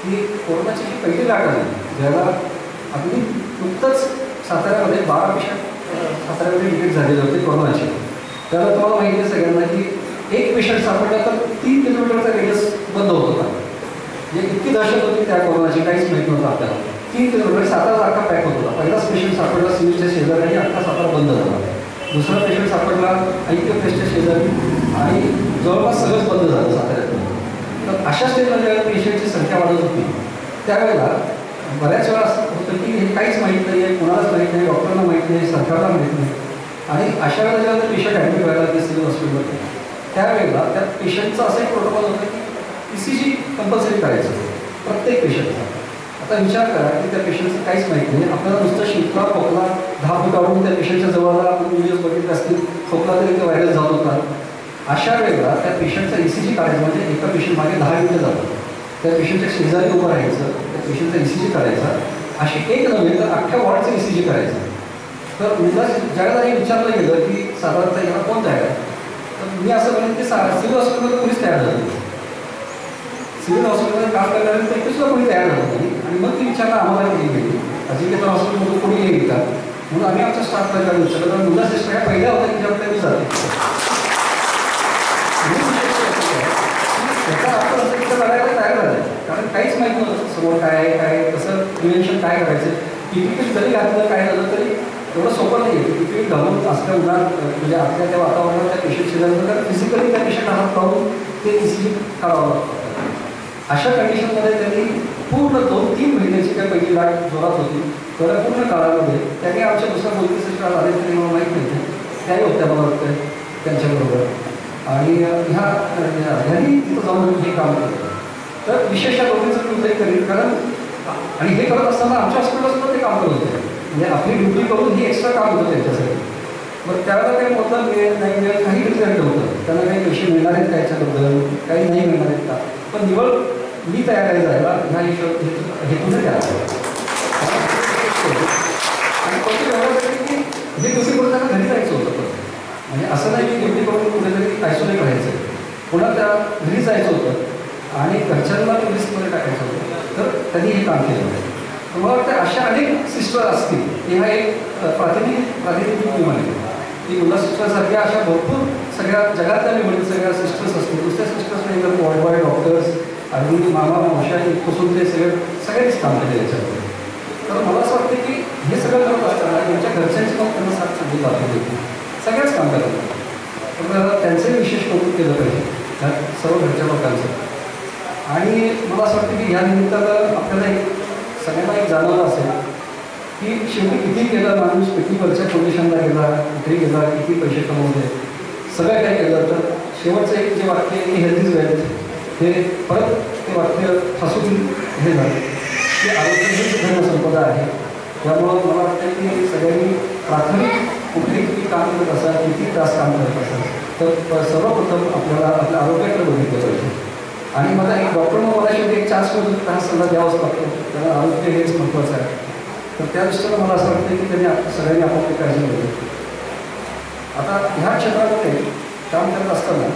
की कोरोनाची जी पहिली लाट आली, ज्याला अगदी नुकतंच साताऱ्यामध्ये 12 पेशंट साताऱ्यामध्ये डिटेक्ट झालेले होते कोरोनाचे. त्याला तुम्हाला माहिती आहे सगळ्यांना की एक पेशंट सापडला तर 3 किलोमीटरचा रेडियस बंद होत होता. म्हणजे इतकी दहशत होती त्या कोरोनाची, काहीच माहीत नव्हतं आपल्याला. 3 किलोमीटर सातारा अख्खा पॅक होत होता. पहिलाच पेशंट सापडला सिव्हिलच्या शेजारी आणि अख्खा सातारा बंद झाला. दुसरा पेशंट सापडला IPFच्या शेजारी आणि जवळपास सगळंच बंद झालं साताऱ्यात. तर अशा स्टेजला ज्यावेळेला पेशंटची संख्या वाढत होती त्यावेळेला बऱ्याच वेळा असं होतं की हे काहीच माहीत नाही आहे, कोणालाच माहीत नाही, डॉक्टरांना माहीत नाही, सरकारला माहीत नाही. आणि अशा वेळेला जेव्हा पेशंट ॲडमिट व्हायला लागले सिव्हिल हॉस्पिटलमध्ये त्यावेळेला त्या पेशंटचा असं एक प्रोटोकॉल होतं की ECG कंपल्सरी करायचं प्रत्येक पेशंटचा. आता विचार करा की त्या पेशंटचं काहीच माहीत नाही, आपल्याला नुसतं शिंका खोकला 10 फूट काढून त्या पेशंटच्या जवळला आपण व्हिडिओज बघितले असतील, खोकला तरी ते व्हायरल जात होता. अशा वेळेला त्या पेशंटचा ECG काढायचं म्हणजे एका पेशंट मागे 10 मिनिटं जातं. त्या पेशंटच्या शेजारी उभं राहायचं, त्या पेशंटचा ECG काढायचा, अशी एक नव्हे तर अख्ख्या वॉर्डचं ECG करायचं. तर मुद्दा ज्यावेळेला हे विचारलं गेलं की साधारणतः याला कोण तयार आहे, तर मी असं म्हणेन की सिव्हिल हॉस्पिटलमध्ये कोणीच तयार झालं नाही. सिव्हिल हॉस्पिटलमध्ये काम करण्यानंतर एकसुद्धा कोणी तयार झालं नाही. आणि मग ती विचारणं आम्हाला केली गेली अजिंक्यता हॉस्पिटलमधून कोणी येईल का म्हणून आम्ही आमच्या स्टाफला विचारलं. कारण मुद्दा सिस्टर ह्या पहिल्या होत्या की ज्यामध्ये मी जाते त्याचा अर्थ असं तिथं करायला तयार झालं कारण काहीच माहीत नव्हतं समोर काय आहे, काय कसं प्रिव्हेन्शन काय करायचं. PPE जरी घातलं काय झालं तरी एवढं सोपं नाही आहे. PPE घालून असल्या उन्हात म्हणजे आपल्या त्या वातावरणात त्या पेशंट शेजारचं कारण फिजिकली त्या पेशंट हात पाहून ते ECG काढावं लागतं. अशा कंडिशनमध्ये त्यांनी पूर्ण 2-3 महिन्याची काय पहिली लाट जोरात होती. तर पूर्ण काळामध्ये त्यांनी आमच्या दुसऱ्या बोलकी सिस्टर आले तरी मला माहीत नाही, त्याही होत्या मला वाटतं त्यांच्याबरोबर. आणि ह्यांनी तिथं जाऊन हे काम केलं. तर विशेष या दोघींचा मी उल्लेख करेन, कारण आणि हे करत असताना आमच्या हॉस्पिटलसुद्धा ते काम करत होते. म्हणजे आपली ड्युटी करून ही एक्स्ट्रा काम होतं त्यांच्यासाठी. मग त्यावेळेला काही मतदान मिळेल नाही मिळेल काही डिक्लेअर नव्हतं. त्यांना काही पैसे मिळणार आहेत का याच्याबद्दल, काही नाही मिळणार आहेत का, पण निवड मी तयार आहे जायला ह्या हेतून द्यायला. आणि फक्त एवढ्यासाठी की हे दुसरी करून त्यांना घरी जायचं होतं. पण म्हणजे असं नाही की ड्युटी करून कुठेतरी आयसोलेट राहायचं, पुन्हा त्या घरी जायचं होतं आणि घरच्यांना पोलिसमध्ये टाकायचं होतं. तर त्यांनी हे काम केलं. मला वाटतं अशा अनेक सिस्टर असतील की हा एक प्रातिनिधिक आहे की मुला सिस्टरसारख्या अशा भरपूर सगळ्या जगातल्या निवडीत सगळ्या सिस्टर्स असतील. दुसऱ्या सिस्टर्स नाही तर वर्ल्ड वाईड डॉक्टर्स आणि मामा मावशा इथपासून ते सगळ्यांनीच काम केलं याच्यामध्ये. तर मला असं वाटतं की हे सगळं करत असताना त्यांच्या घरच्यांची पण त्यांना साथ चांगली लागली सगळ्याच काम करतात. तर त्यांचंही विशेष कौतुक केलं पाहिजे ह्या सर्व घरच्या लोकांचं. आणि मला असं वाटतं की ह्या निमित्तानं आपल्याला एक सगळ्यांना एक जाणवलं असेल की शेवटी किती केलं माणूस, किती वरच्या पोझिशनला गेला, कुठे गेला, किती पैसे कमवले, सगळं काय केलं तर शेवटचं एक जे वाक्य आहे की हेल्थ इज वेल्थ, हे परत ते वाक्य हसून हे झालं की आरोग्य ही धर्मसंपदा आहे. त्यामुळं मला वाटतं की सगळ्यांनी प्राथमिक कुठेही किती काम करत असाल, किती तास काम करत असाल तर सर्वप्रथम आपल्याला आपल्या आरोग्याकडे बघितलं पाहिजे. आणि मला एक डॉक्टरनं मला शेवटी एक चान्स मिळतो की हा सल्ला द्यावाच लागतो, त्याला आरोग्य हेच महत्त्वाचं आहे. तर त्या दृष्टीनं मला असं वाटतं की त्यांनी सगळ्यांनी आपापली काळजी घेतली. आता ह्या क्षेत्रामध्ये काम करत असताना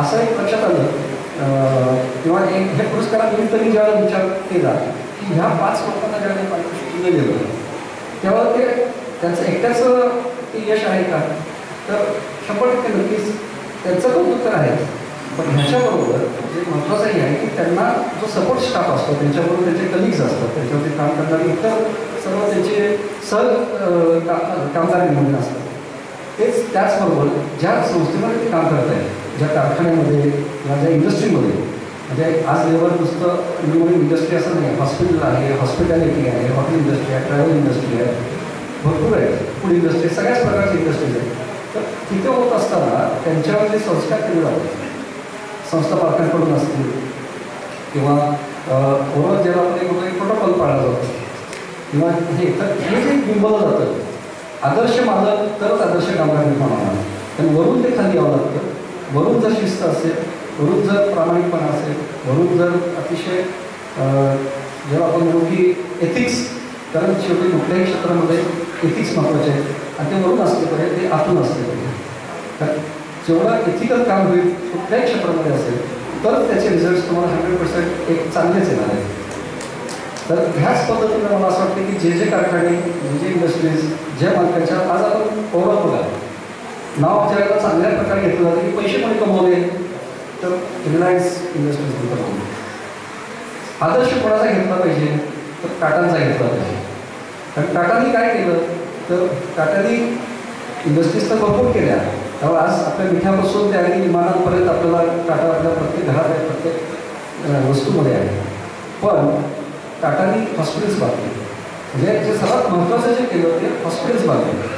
असं एक लक्षात आलं किंवा एक हे पुरस्कारानिमित्त मी ज्यावेळेला विचार केला की ह्या 5 लोकांना ज्यावेळेला पारितोषिक दिलं गेलं तेव्हा ते त्यांचं एकट्याचं ते यश आहे का, तर 100% नक्कीच त्यांचं कौतुक तर आहे. पण ह्याच्याबरोबर जे महत्त्वाचंही आहे की त्यांना जो सपोर्ट स्टाफ असतो त्यांच्याबरोबर त्यांचे कलिग्स असतात, त्याच्यावरती काम करणारे इतर सर्व त्यांचे कामगार निवडून असतात. तेच त्याचबरोबर ज्या संस्थेमध्ये ते काम करत आहेत, ज्या कारखान्यामध्ये किंवा ज्या इंडस्ट्रीमध्ये, म्हणजे आज लेबर नुसतं निवडून इंडस्ट्री असं नाही, हॉस्पिटल आहे, हॉस्पिटॅलिटी आहे, हॉटेल इंडस्ट्री आहे, ट्रॅव्हल इंडस्ट्री आहे, भरपूर आहे, फूड इंडस्ट्री, सगळ्याच प्रकारची इंडस्ट्रीज आहेत. तर तिथे होत असताना त्यांच्यावर जे संस्कार केले जातात संस्थापालकांकडून असतील किंवा ओव्हरऑल जेव्हा एक प्रोटोकॉल पाळला जातो किंवा हे जे बिंबवलं जातं आदर्श मानलं तरच आदर्श कामगार निर्माण होणार. कारण वरून ते खाली यावं लागतं. वरून जर शिस्त असेल, वरून जर प्रामाणिकपणा असेल, वरून जर अतिशय जेव्हा आपण म्हणू की एथिक्स, कारण शेवटी कुठल्याही क्षेत्रामध्ये एथिक्स महत्त्वाचे आहे आणि ते वरून असले पाहिजे, ते आतून असले पाहिजे. कारण जेवढं एथिकल काम होईल कुठल्याही क्षेत्रामध्ये असेल तर त्याचे रिझल्ट तुम्हाला 100% एक चांगलेच येणार आहेत. तर ह्याच पद्धतीनं मला असं वाटतं की जे कारखाने, जे इंडस्ट्रीज, ज्या मालकाच्या आज आपण ओव्हरऑल बघा नाव ज्यावेळेला चांगल्या प्रकारे घेतलं जातं की पैसे कोणी कमवले तर रिलायन्स इंडस्ट्रीज कमवले. आदर्श कोणाचा घेतला पाहिजे तर टाटांचा घेतला पाहिजे. कारण टाटांनी काय केलं तर टाटांनी इंडस्ट्रीज तर भरपूर केल्या. त्यामुळे आज आपल्या मिठापासून ते अगदी विमानांपर्यंत आपल्याला टाटा आपल्या प्रत्येक घरात आहे, प्रत्येक वस्तूमध्ये आहे. पण टाटांनी हॉस्पिटल्स बांधले, म्हणजे जे सर्वात महत्त्वाचं जे केलं ते हॉस्पिटल्स बांधले.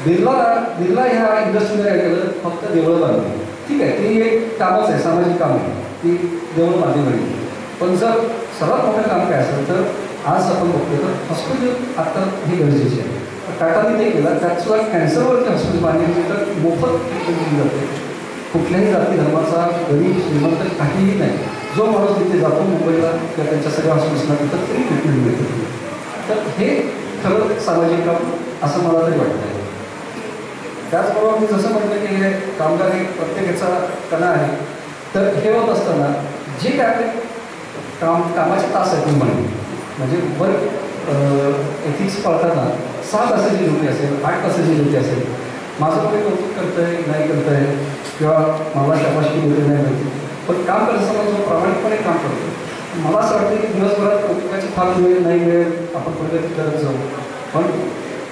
बिर्ला ह्या इंडस्ट्रीने काय केलं, फक्त देवळं बांधली. ठीक आहे, ते एक कामच आहे, सामाजिक काम आहे, ती देवळं बांधली पाहिजे. पण जर सर्वात मोठं काम काय असेल तर आज आपण बघतो तर हॉस्पिटल आता ही गरजेची आहे. टाटाने ते केलं, त्यातसुद्धा कॅन्सरवरती हॉस्पिटल बांधली तर मोफत ट्रीटमेंट दिली जाते. कुठल्याही जाती धर्माचा गरीब श्रीमंत काहीही नाही, जो माणूस तिथे जातो मुंबईला किंवा त्यांच्या सगळ्या हॉस्पिटल्सला तिथं फ्री ट्रीटमेंट मिळते. तर हे खरं सामाजिक काम असं मला तरी वाटतं आहे. त्याचबरोबर मी जसं म्हटलं की हे कामगार हे प्रत्येकाचा कणा आहे. तर हे होत असताना जे काय आपले कामाचे तास आहेत म्हणजे वर्क एथिक्स पाळताना 6 तासाची ड्युटी असेल, 8 तासाची ड्युटी असेल, माझं कोणी कौतुक करतं आहे नाही करतं आहे किंवा मला शाबासकी ड्युटी नाही मिळते, पण काम करत असताना जो प्रामाणिकपणे काम करतो मला असं वाटतं की दिवसभरात कौतुकाची फार मिळेल नाही मिळेल आपण प्रगती करत जाऊ. पण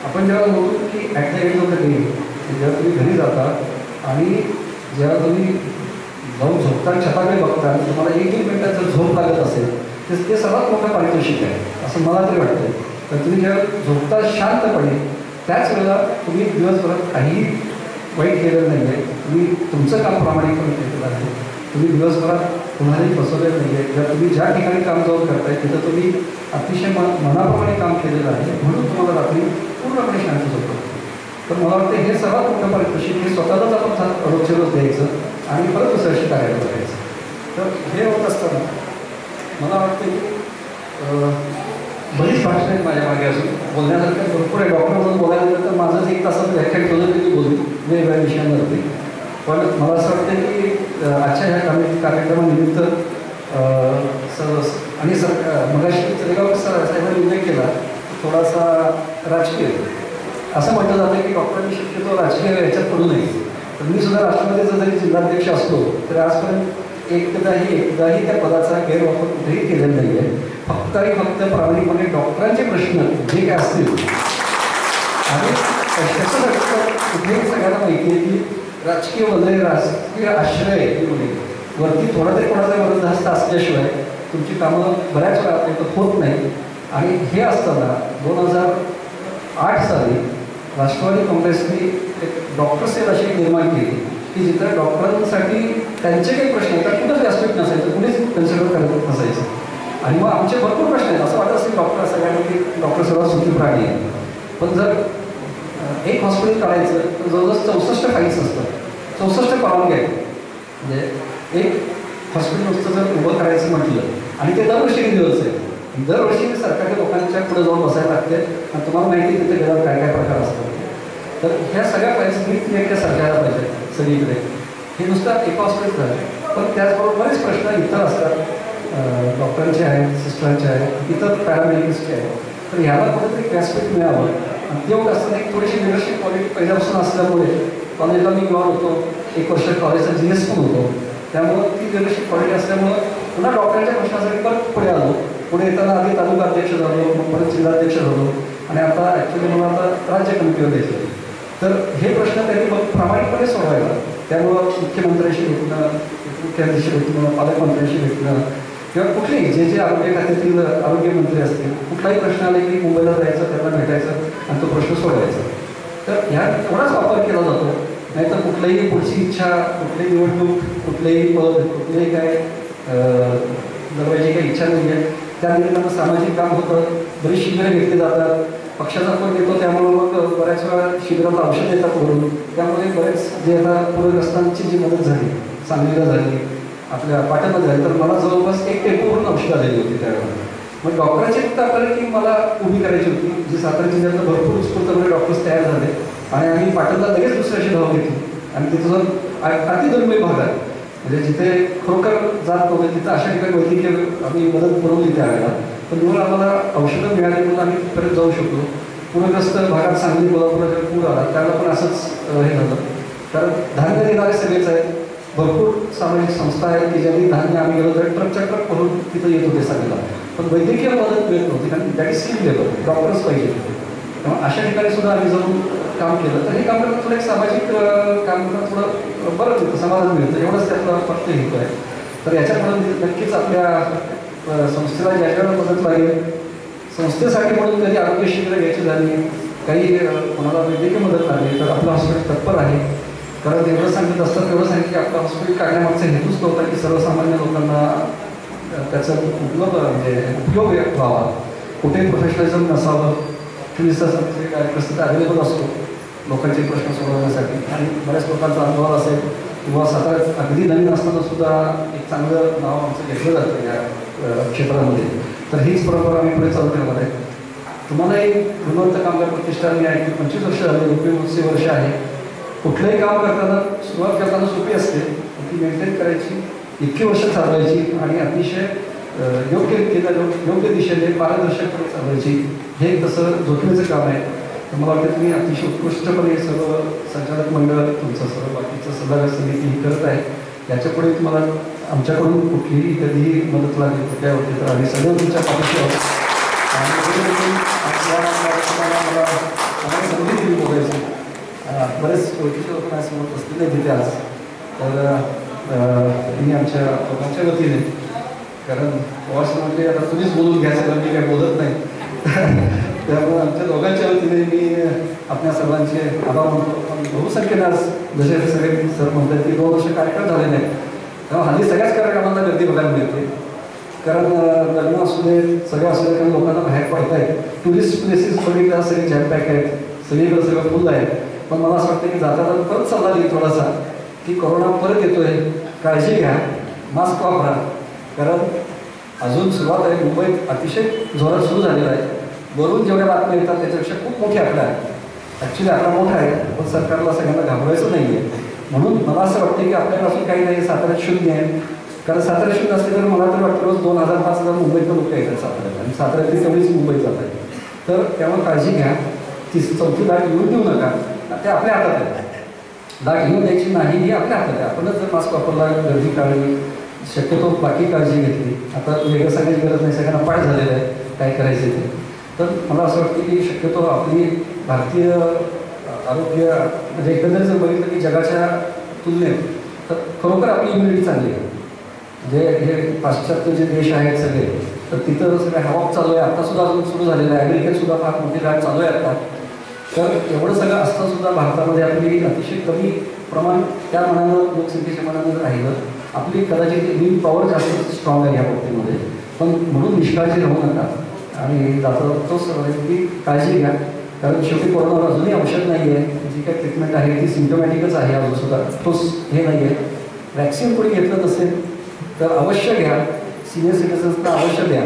आपण जेव्हा बोलतो की at the end of the day जेव्हा तुम्ही घरी जाता आणि जेव्हा तुम्ही जाऊन झोपताना छताकडे बघता आणि तुम्हाला 1-1 मिनिटात जर झोप लागत असेल तर ते सर्वात मोठं पारितोषिक आहे असं मला तरी वाटतं. तर तुम्ही जेव्हा झोपता शांतपणे त्याच वेळेला तुम्ही दिवसभरात काहीही वाईट केलेलं नाही आहे, तुम्ही तुमचं काम प्रामाणिकपणे केलेलं आहे, तुम्ही दिवसभरात कुणालाही फसवलेलं नाही आहे. जर तुम्ही ज्या ठिकाणी काम जाऊन करताय तिथं तुम्ही अतिशय मनाप्रमाणे काम केलेलं आहे, म्हणून तुम्हाला रात्री पूर्णपणे शांती होतो. तर मला वाटतं हे सर्वात मोठं पारितोषिक हे स्वतःलाच आपण रोजचे रोज द्यायचं आणि परत दुसऱ्याशी कार्याला करायचं. तर हे होत असताना मला वाटतं की बरीच भाषणं आहेत माझ्या मागे असून बोलण्यासारखं भरपूर आहे. डॉक्टर म्हणून बोलायला गेलं तर माझंच एक तासाचं व्याख्यान ठेवलं की बोलू वेगवेगळ्या विषयांवरती. पण मला असं वाटतं की आजच्या ह्या कार्यक्रमानिमित्त आणि मगाशी चलेगाव साहेबांनी उल्लेख केला थोडासा राजकीय असं म्हटलं जातं की डॉक्टरांनी शक्यतो राजकीय ह्याच्यात पडू नये. तर मी सुद्धा राष्ट्रवादीचा जरी जिल्हाध्यक्ष असलो तर आजपर्यंत एकदाही त्या पदाचा गैरवापर कुठेही केलेला नाही आहे. फक्त आणि फक्त प्रामाणिकपणे डॉक्टरांचे प्रश्न जे काय असतील आणि त्याच्यासाठी कुठेही सगळ्यांना माहिती आहे की राजकीय राजकीय आश्रय वरती थोडा तरी कोणाचा वरदहस्त असल्याशिवाय तुमची कामं बऱ्याच वेळा आपल्याकडं होत नाही. आणि हे असताना 2008 साली राष्ट्रवादी काँग्रेसने एक डॉक्टर सेल अशी निर्माण केली की जिथं डॉक्टरांसाठी त्यांचे काही प्रश्न आहेत तर कुठंच व्यासपीठ नसायचं, कुणीच कन्सिडर करत नसायचं. आणि मग आमचे भरपूर प्रश्न आहेत. असं वाटत असेल डॉक्टर सगळ्यांना की डॉक्टर सर्वात सुखी प्राणी आहे. पण जर एक हॉस्पिटल काढायचं तर जवळजवळ 64 फाईल्स असतात, 64 परवानगी आहेत. म्हणजे एक हॉस्पिटल नुसतं जर उभं करायचं म्हटलं आणि ते दरवर्षी दिवस आहे, दरवर्षी सरकारच्या लोकांच्या पुढे जाऊन बसायला लागते आणि तुम्हाला माहिती तिथे गेल्यावर काय काय प्रकार असतात. तर ह्या सगळ्या फाईल्स नीटनेटक्या सरकारला पाहिजे सगळीकडे. हे नुसतं एक हॉस्पिटल झालं पण त्याचबरोबर बरेच प्रश्न इतर असतात. डॉक्टरांचे आहेत, सिस्टरांचे आहेत, इतर पॅरामेडिकल्सचे आहेत. तर ह्याला कुठेतरी व्यासपीठ मिळावं. आणि ते होत असताना एक थोडीशी लिडरशिप क्वालिटी पहिल्यापासून असल्यामुळे कॉलेजला मी इन्व्हॉल्व होतो, 1 वर्ष कॉलेजचा GS पण होतो. त्यामुळं ती लिडरशिप क्वालिटी असल्यामुळं पुन्हा डॉक्टरांच्या प्रश्नासाठी परत पुढे आलो. पुढे येताना आधी तालुका अध्यक्ष झालो, मग परत जिल्हाध्यक्ष झालो आणि आता ॲक्च्युली मला आता राज्य कमिटीवर द्यायचं. तर हे प्रश्न त्यांनी मग प्रामाणिकपणे सोडवायला, त्यामुळं मुख्यमंत्र्यांशी भेटणं, मुख्यमंत्र्यांशी भेटणं, पालकमंत्र्यांशी भेटणं किंवा कुठलेही जे आरोग्य खात्यातील आरोग्यमंत्री असतील कुठलाही प्रश्न आले की मुंबईला जायचं, त्यांना भेटायचं आणि तो प्रश्न सोडवायचा. तर ह्या एवढाच वापर केला जातो. नाही तर कुठलीही पुढची इच्छा, कुठलीही निवडणूक, कुठलेही पद, कुठलेही काय दरवाजी काही इच्छा नाही आहे त्या निमित्तानं सामाजिक काम होतं. बरीच शिबिरं घेतली जातात, पक्षाचा पण येतो त्यामुळं मग बऱ्याच वेळा शिबिराला औषध येतात वरून. त्यामुळे बरेच जे आता पूरग्रस्तांची जी मदत झाली, सांगलीला झाली, आपल्या पाटणला झाली, तर मला जवळपास 1 टेम्पोवरून औषधं आलेली होती त्यावेळेला. मग डॉक्टरांची फक्त आपल्याला टीम मला उभी करायची होती, जी सातारा जिल्ह्यातलं भरपूर उत्स्फूर्तपणे डॉक्टर्स तयार झाले आणि आम्ही पाटणला लगेच दुसऱ्याशी धाव घेतली. आणि तिथं जाऊन अतिदुर्मिळ भागात म्हणजे जिथे खरोखर जात नव्हते तिथं अशा ठिकाणी वैद्यकीय आम्ही मदत पुरवली त्यावेळेला. पण जेव्हा आम्हाला औषधं मिळाली म्हणून आम्ही परत जाऊ शकलो. पूरग्रस्त भागात सांगली, कोल्हापुरात पूर आला त्यावेळेला पण असंच हे झालं. कारण धान्य देणारे सगळेच आहेत, भरपूर सामाजिक संस्था आहेत की ज्यांनी धान्य आम्ही गेलो तर ट्रकच्या ट्रक भरून तिथं येत होते सगळ्याला. पण वैद्यकीय मदत मिळत नव्हती कारण that is skill labour, doctors पाहिजे. त्यामुळे अशा ठिकाणी सुद्धा आम्ही जाऊन काम केलं. तर हे काम करताना थोडं एक सामाजिक काम करताना थोडं बरं मिळतं, समाधान मिळतं, एवढंच त्यातला फक्त हेतू आहे. तर याच्यामुळे नक्कीच आपल्या संस्थेला ज्या ज्या मदत लागेल, संस्थेसाठी म्हणून कधी आरोग्य शिबिरं घ्यायची झाली, काही कोणाला वैद्यकीय मदत लागली तर आपलं हॉस्पिटल तत्पर आहे. कारण एवढं सांगितलं असतं तेवढं सांगितलं की आपलं हॉस्पिटल काढण्यामागचा हेतूच नव्हता की सर्वसामान्य लोकांना त्याचा उपयोग व्हावा, कुठेही प्रोफेशनलिझम नसावं. 24 तासांचे कार्यक्रम अवेलेबल असतो लोकांचे प्रश्न सोडवण्यासाठी. आणि बऱ्याच लोकांचा अनुभव असेल किंवा सातारा अगदी नवीन असताना सुद्धा एक चांगलं नाव आमचं घेतलं जातं या क्षेत्रामध्ये. तर हीच परंपरा आम्ही पुढे चालू ठेवणार आहे. तुम्हालाही गुणवंत कामगार प्रतिष्ठान मी ऐकली 25 वर्ष झाली, 20 वर्ष आहे. कुठलंही काम करताना सुरुवात करताना सोपी असते, ती मेंटेन करायची, इतकी वर्ष चालवायची आणि अतिशय योग्य रीतीनं योग्य दिशेने पारदर्शकपणे चालवायची. हे तसं जोखमीचं काम आहे. तर मला वाटतं तुम्ही अतिशय उत्कृष्टपणे सर्व संचालक मंडळ, तुमचं सर्व बाकीचं सल्लागार समिती ही करत आहे. याच्यापुढे तुम्हाला आमच्याकडून कुठलीही कधीही मदत लागली कुठल्या होती तर आम्ही सगळं तुमच्या पाठीशी आहोत. आणि संधी दिली बोलायची. बरेच ओळखीचे लोक माझ्यासमोर बसलेले नाही तिथे आज. तर मी आमच्या लोकांच्या वतीने, कारण प्रवास म्हटले आता तुम्हीच बोलून घ्या सगळं, मी काही बोलत नाही, त्यामुळे आमच्या दोघांच्या वतीने मी आपल्या सर्वांचे आभार मानतो. पण बहुसंख्येने आज जसे सगळे सर म्हणतात की 2 वर्ष कार्यक्रम झालेले आहेत तेव्हा हल्ली सगळ्याच कार्यक्रमांना गर्दी बघायला मिळते, कारण लग्न असू दे सगळं असू दे, कारण लोकांना बाहेर पडत आहेत. टुरिस्ट प्लेसेस सगळीकडे सगळे जॅम पॅक आहेत, सगळीकडे सगळं फुल आहे. पण मला असं वाटतं की जाता परत सल्ला देईल थोडासा की कोरोना परत येतोय, काळजी घ्या, मास्क वापरा. कारण अजून सुरुवात आहे, मुंबईत अतिशय जोरात सुरू झालेला आहे. वरून जेवढ्या बातम्या येतात त्याच्यापेक्षा खूप मोठी आकडा आहे. ॲक्च्युली आकडा मोठा आहे, पण सरकारला सगळ्यांना घाबरायचं नाही आहे. म्हणून मला असं वाटतं की आपल्याला अजून काही नाही, साताऱ्यात शून्य आहे. कारण सातारा शून्य असले तर मला तर वाटतं रोज 2000-5000 मुंबईतून लोक येतात साताऱ्यात, आणि साताऱ्यातली तेवढीच मुंबईत जात आहे. तर त्यामुळे काळजी घ्या, ती चौथी लाट येऊन देऊ नका, ते आपल्या हातात आहे. लाट येऊन द्यायची नाही ही आपल्या हातात आहे. आपणच जर मास्क वापरला, गर्दी टाळली, शक्यतो बाकी काळजी घेतली. आता वेगळं सांगायची गरज नाही, सगळ्यांना पाठ झालेलं आहे काय करायचं ते. तर मला असं वाटतं की शक्यतो आपली भारतीय आरोग्य म्हणजे एकंदरीत जर बघितलं की जगाच्या तुलनेत तर खरोखर आपली इम्युनिटी चांगली आहे. म्हणजे हे पाश्चात्य जे देश आहेत सगळे, तर तिथं सगळं हवाप चालू आहे, आत्तासुद्धा अजून सुरू झालेलं आहे. अमेरिकेत सुद्धा फार मोठी लाट चालू आहे आता. तर एवढं सगळं असतांसुद्धा भारतामध्ये आपली अतिशय कमी प्रमाण त्या मनानं लोकसंख्येच्या मनानं जर राहिलं, आपली कदाचित इम्युन पॉवर जास्त स्ट्रॉंग आहे या बाबतीमध्ये. पण म्हणून निष्काळजी राहू नका आणि जाता तोच की काळजी घ्या. कारण शेवटी कोरोनावर अजूनही औषध नाही आहे. जी काही ट्रीटमेंट आहे ती सिम्टोमॅटिकच आहे अजूनसुद्धा, ठोस हे नाही आहे. वॅक्सिन कोणी घेतलं नसेल तर अवश्य घ्या, सिनियर सिटीजन्सना अवश्य द्या,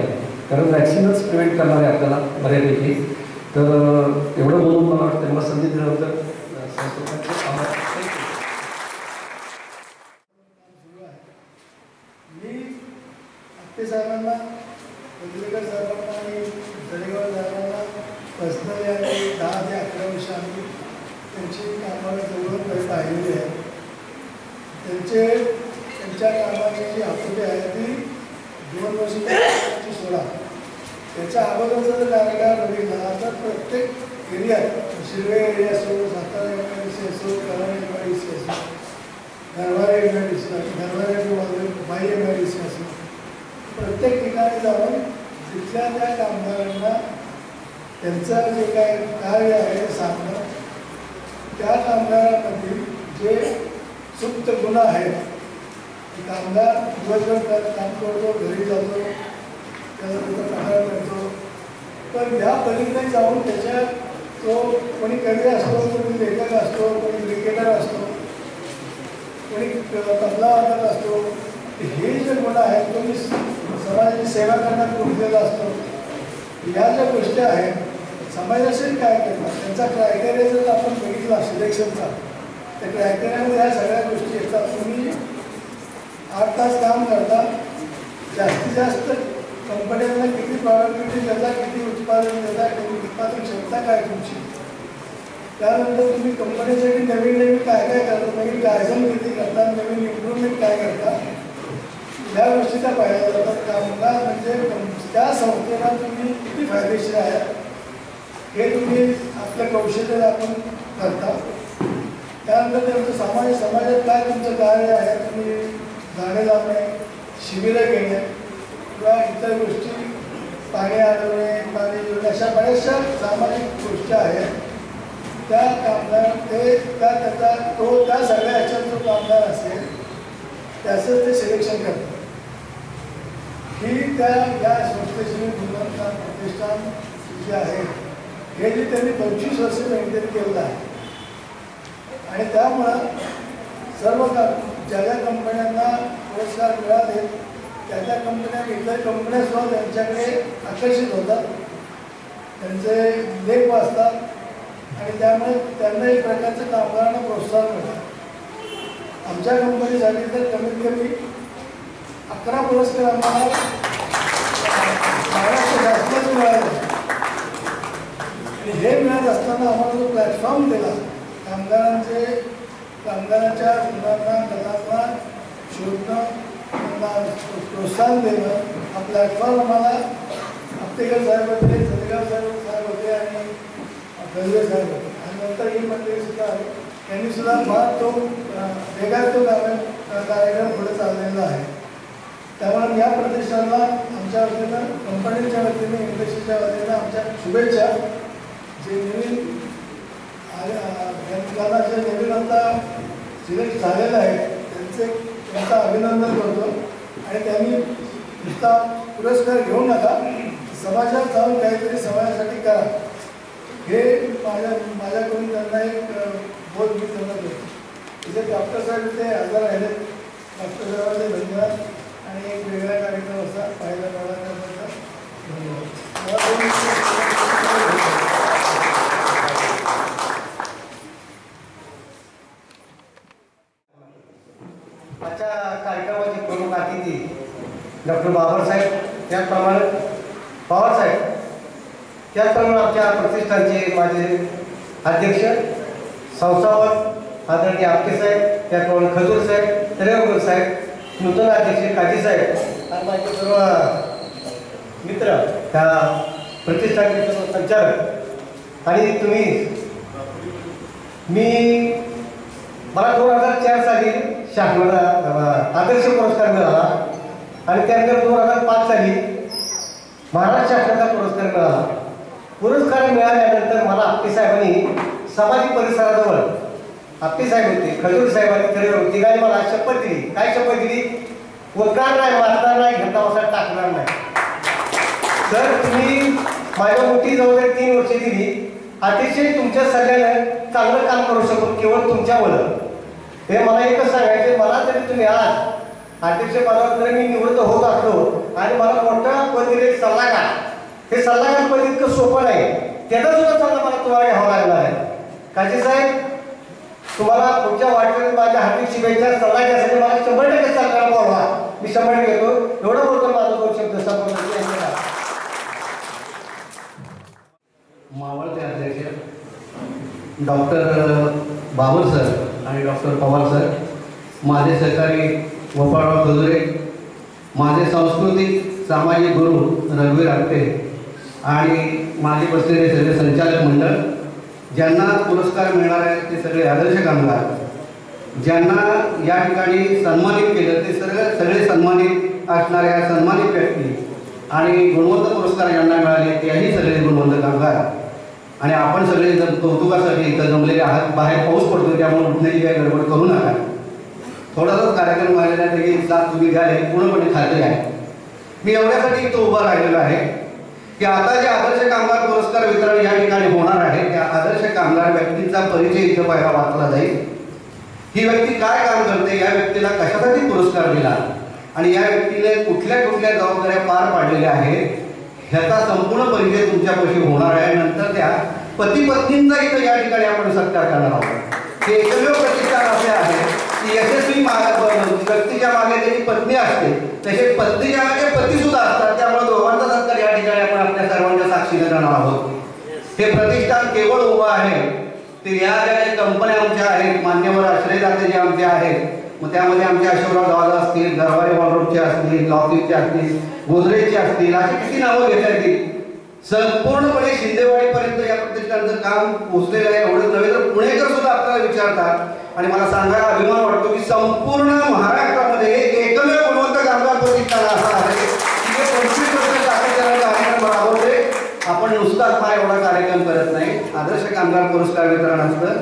कारण वॅक्सिनच प्रिव्हेंट करणार आहे आपल्याला बऱ्यापैकी. तर एवढं बोलून मला वाटतं मला संधी दिल्याबद्दल संस्थांचे आभार. मी आपटे साहेबांना, पदवीकर साहेबांना आणि जडेगाव साहेबांना पर्सनली आणि 10 ते 11 वर्ष आम्ही त्यांची कामाला जवळून पाहिलेली आहे. त्यांच्या कामाची जी आकृती आहे ती 2 वर्षाची 16. त्याच्या अगोदरचा जर कार्यकाळ बघितला तर प्रत्येक एरियात, शिरवे एरिया असो, सातारा एमआयडीसी असो, कराड एमआयडीसी असो, गरवारे एमआयडीसी असो, गरवारे बाई एमआयडीसी असो, प्रत्येक ठिकाणी जाऊन तिथल्या त्या कामगारांना त्यांचं जे काय कार्य आहे ते सांगणं, त्या कामगारांमधील जे सुप्त गुण आहेत, कामगार दिवसभर काम करतो, घरी जातो, त्याला त्याचा पगार मिळतो, पण या पलीकडे जाऊन त्याच्यात तो कोणी कवी असतो, कोणी लेखक असतो, कोणी क्रिकेटर असतो, कोणी तबला वादक असतो, हे जे गुण आहेत कोणी समाजाची सेवा करण्यात गुंतलेला असतो. या ज्या गोष्टी आहेत समाजाशी काय करतात त्यांचा क्रायटेरिया जर आपण बघितला सिलेक्शनचा, त्या क्रायटेरियामध्ये ह्या सगळ्या गोष्टी येतात. तुम्ही 8 तास काम करता, जास्तीत जास्त कंपन्यांना किती प्रॉडक्टिव्हिटी देता, किती उत्पादन देता, किती उत्पादन क्षमता काय तुमची, त्यानंतर तुम्ही कंपनीसाठी नवीन नवीन काय काय करता, नवीन गायझन किती करता, नवीन इम्प्रूव्हमेंट काय करता, या गोष्टी त्या पाहिल्या जातात. कामगार म्हणजे त्या संस्थेला तुम्ही किती फायदेशीर आहे हे तुम्ही आपल्या कौशल्य आपण करता. त्यानंतर त्यांचं समाजात काय तुमचं कार्य आहे, तुम्ही झाडे लावणे, शिबिरं घेणे किंवा इतर गोष्टी, पाणी आणणे, पाणी, अशा बऱ्याचशा सामाजिक गोष्टी आहेत. त्या कामगार ते त्या सगळ्या ह्याच्यात जो कामगार असेल त्याचं ते सिलेक्शन करतात. ही या संस्थेची गुणवत्ता प्रतिष्ठान जे आहे हे जे त्यांनी 25 वर्ष मेंटेन केलेलं आहे. आणि त्यामुळं सर्व ज्या ज्या कंपन्यांना पुरस्कार मिळाले त्या त्या कंपन्या, इतर कंपन्यासुद्धा त्यांच्याकडे आकर्षित होतात, त्यांचे लेख वाचतात आणि त्यामुळे त्यांना एक प्रकारचं कामगारांना प्रोत्साहन मिळतं. आमच्या कंपनीसाठी तर कमीत कमी 11 पुरस्कार आम्हाला महाराष्ट्र शासनाचे मिळाले. आणि हे मिळत असताना आम्हाला जो प्लॅटफॉर्म दिला कामगारांच्या गुणांना, कलांना शोधणं, त्यांना प्रोत्साहन देणं, हा प्लॅटफॉर्म आम्हाला आपटेकर साहेब होते, जडेगाव साहेब होते आणि गजवे साहेब होते आणि नंतर ही मंडळीसुद्धा आहे. त्यांनीसुद्धा फार तो कार्यक्रम पुढे चाललेला आहे. त्यामुळे या प्रतिष्ठानाला आमच्या वतीनं, कंपनीच्या वतीने, इंडस्ट्रीच्या वतीनं आमच्या शुभेच्छा. जे नवीन जे नवीन आता सिलेक्ट झालेलं आहे त्यांचे यांचं अभिनंदन करतो आणि त्यांनी नुसता पुरस्कार घेऊ नका, समाजात जाऊन काहीतरी समाजासाठी करा, हे माझ्याकडून त्यांना एक बोध मी त्यांना देतो. तिथे डॉक्टर साहेब ते हजर राहिले, डॉक्टर साहेबांचे धन्यवाद आणि एक वेगळा कार्यक्रम असा पाहायला मिळाला धन्यवाद. आजच्या कार्यक्रमाचे प्रमुख अतिथी डॉक्टर बाबासाहेब, त्याचप्रमाणे पवारसाहेब, त्याचप्रमाणे आमच्या प्रतिष्ठानचे माझे अध्यक्ष संस्थापक आदरणीय आपटे साहेब, त्याचप्रमाणे खजूर साहेब, तरेवकर साहेब, नूतन अध्यक्ष काजी साहेब आणि माझे सर्व मित्र, त्या प्रतिष्ठानचे सर्व संचालक आणि तुम्ही. मला 2004 साली शासनाला आदर्श पुरस्कार मिळाला आणि त्यानंतर 2005 साली महाराष्ट्र शासनाचा पुरस्कार मिळाला. पुरस्कार मिळाल्यानंतर मला आपटे साहेबांनी समाधी परिसराजवळ, आपटे साहेब होते, खजूर साहेबांनी तरी तिघांनी मला शपथ दिली. काय शपथ दिली? उठणार नाही, मारणार नाही, घंटावसात टाकणार नाही. तर तुम्ही माझ्या मोठी जवळ 3 वर्षे दिली. अतिशय तुमच्या सगळ्यानं चांगलं काम करू शकतो केवळ तुमच्यावर. हे मला एकच सांगायचे, मला तरी तुम्ही आज अध्यक्ष पदावर जरी मी निवृत्त होत असलो आणि मला मोठं पद दिले सल्लागार, हे सल्लागार पद इतकं सोपं नाही, त्याचा सुद्धा सल्ला मला तुम्हाला घ्यावा लागणार आहे. काजी साहेब, तुम्हाला पुढच्या वाटचालीत माझ्या हार्दिक शुभेच्छा. सल्ला घ्यायसाठी मला 100% सरकार बोलवा, मी 100% घेतो. एवढं बोलतो माझं 2 शब्द संपूर्ण. मावळते अध्यक्ष डॉक्टर बाबर सर आणि डॉक्टर पवार सर, माझे सहकारी गोपाळराव खजुरे, माझे सांस्कृतिक सामाजिक गुरु रघुवीर आपटे आणि माझे बसलेले सगळे संचालक मंडळ, ज्यांना पुरस्कार मिळणार आहे ते सगळे आदर्श कामगार, ज्यांना या ठिकाणी सन्मानित केलं ते सगळे सन्मानित असणाऱ्या सन्मानित व्यक्ती आणि गुणवंत पुरस्कार ज्यांना मिळाले तेही सगळे गुणवंत कामगार. आणि आपण सगळे कौतुकासाठी इथं जमलेले आहात. बाहेर पाऊस पडतो त्यामुळे उठण्याची काही गडबड करू नका. थोडासाच कार्यक्रम झालेला तरी साथ तुम्ही द्याल हे पूर्णपणे खात्री आहे. मी एवढ्यासाठी इथं उभं राहिलेलो आहे की आता जे आदर्श कामगार पुरस्कार वितरण या ठिकाणी होणार आहे त्या आदर्श कामगार व्यक्तींचा परिचय इथं पहिला वाचला जाईल. ही व्यक्ती काय काम करते, या व्यक्तीला कशासाठी पुरस्कार दिला आणि या व्यक्तीने कुठल्या कुठल्या जबाबदाऱ्या पार पाडलेल्या आहेत ह्याचा संपूर्ण परिचय तुमच्यापाशी होणार आहे. नंतर त्या पती पत्नींचा इथं या ठिकाणी आपण सत्कार करणार आहोत. हे एकमेव प्रतिष्ठान असे आहे की यशस्वी व्यक्तीच्या मागे त्याची पत्नी असते, तसेच पत्नीच्या मागे पती सुद्धा असतात. त्यामुळे दोघांचा सत्कार या ठिकाणी आपण आपल्या सर्वांच्या साक्षीने करणार आहोत. हे प्रतिष्ठान केवळ उभं आहे ते या ज्या कंपन्या आमच्या आहेत, मान्यवर आश्रयदाते जे आमचे आहेत, मग त्यामध्ये आमचे अशोकराव दादा असतील, दरबारी वॉलरोडचे असतील, लॉकीचे असतील, गोदरेजचे असतील, अशी किती नावं घेता येतील. संपूर्णपणे शिंदेवाडीपर्यंत या प्रतिष्ठानचं काम पोहोचलेलं आहे. एवढंच नव्हे तर पुणेकर सुद्धा आपल्याला विचारतात आणि मला सांगायला अभिमान वाटतो की संपूर्ण महाराष्ट्रामध्ये एकमेव गुणवंत कामगार प्रतिष्ठान असं आहे की 25 वर्ष सातत्याने कार्यक्रम राबवते. आपण नुसताच हा एवढा कार्यक्रम करत नाही. आदर्श कामगार पुरस्कार वितरण असतं,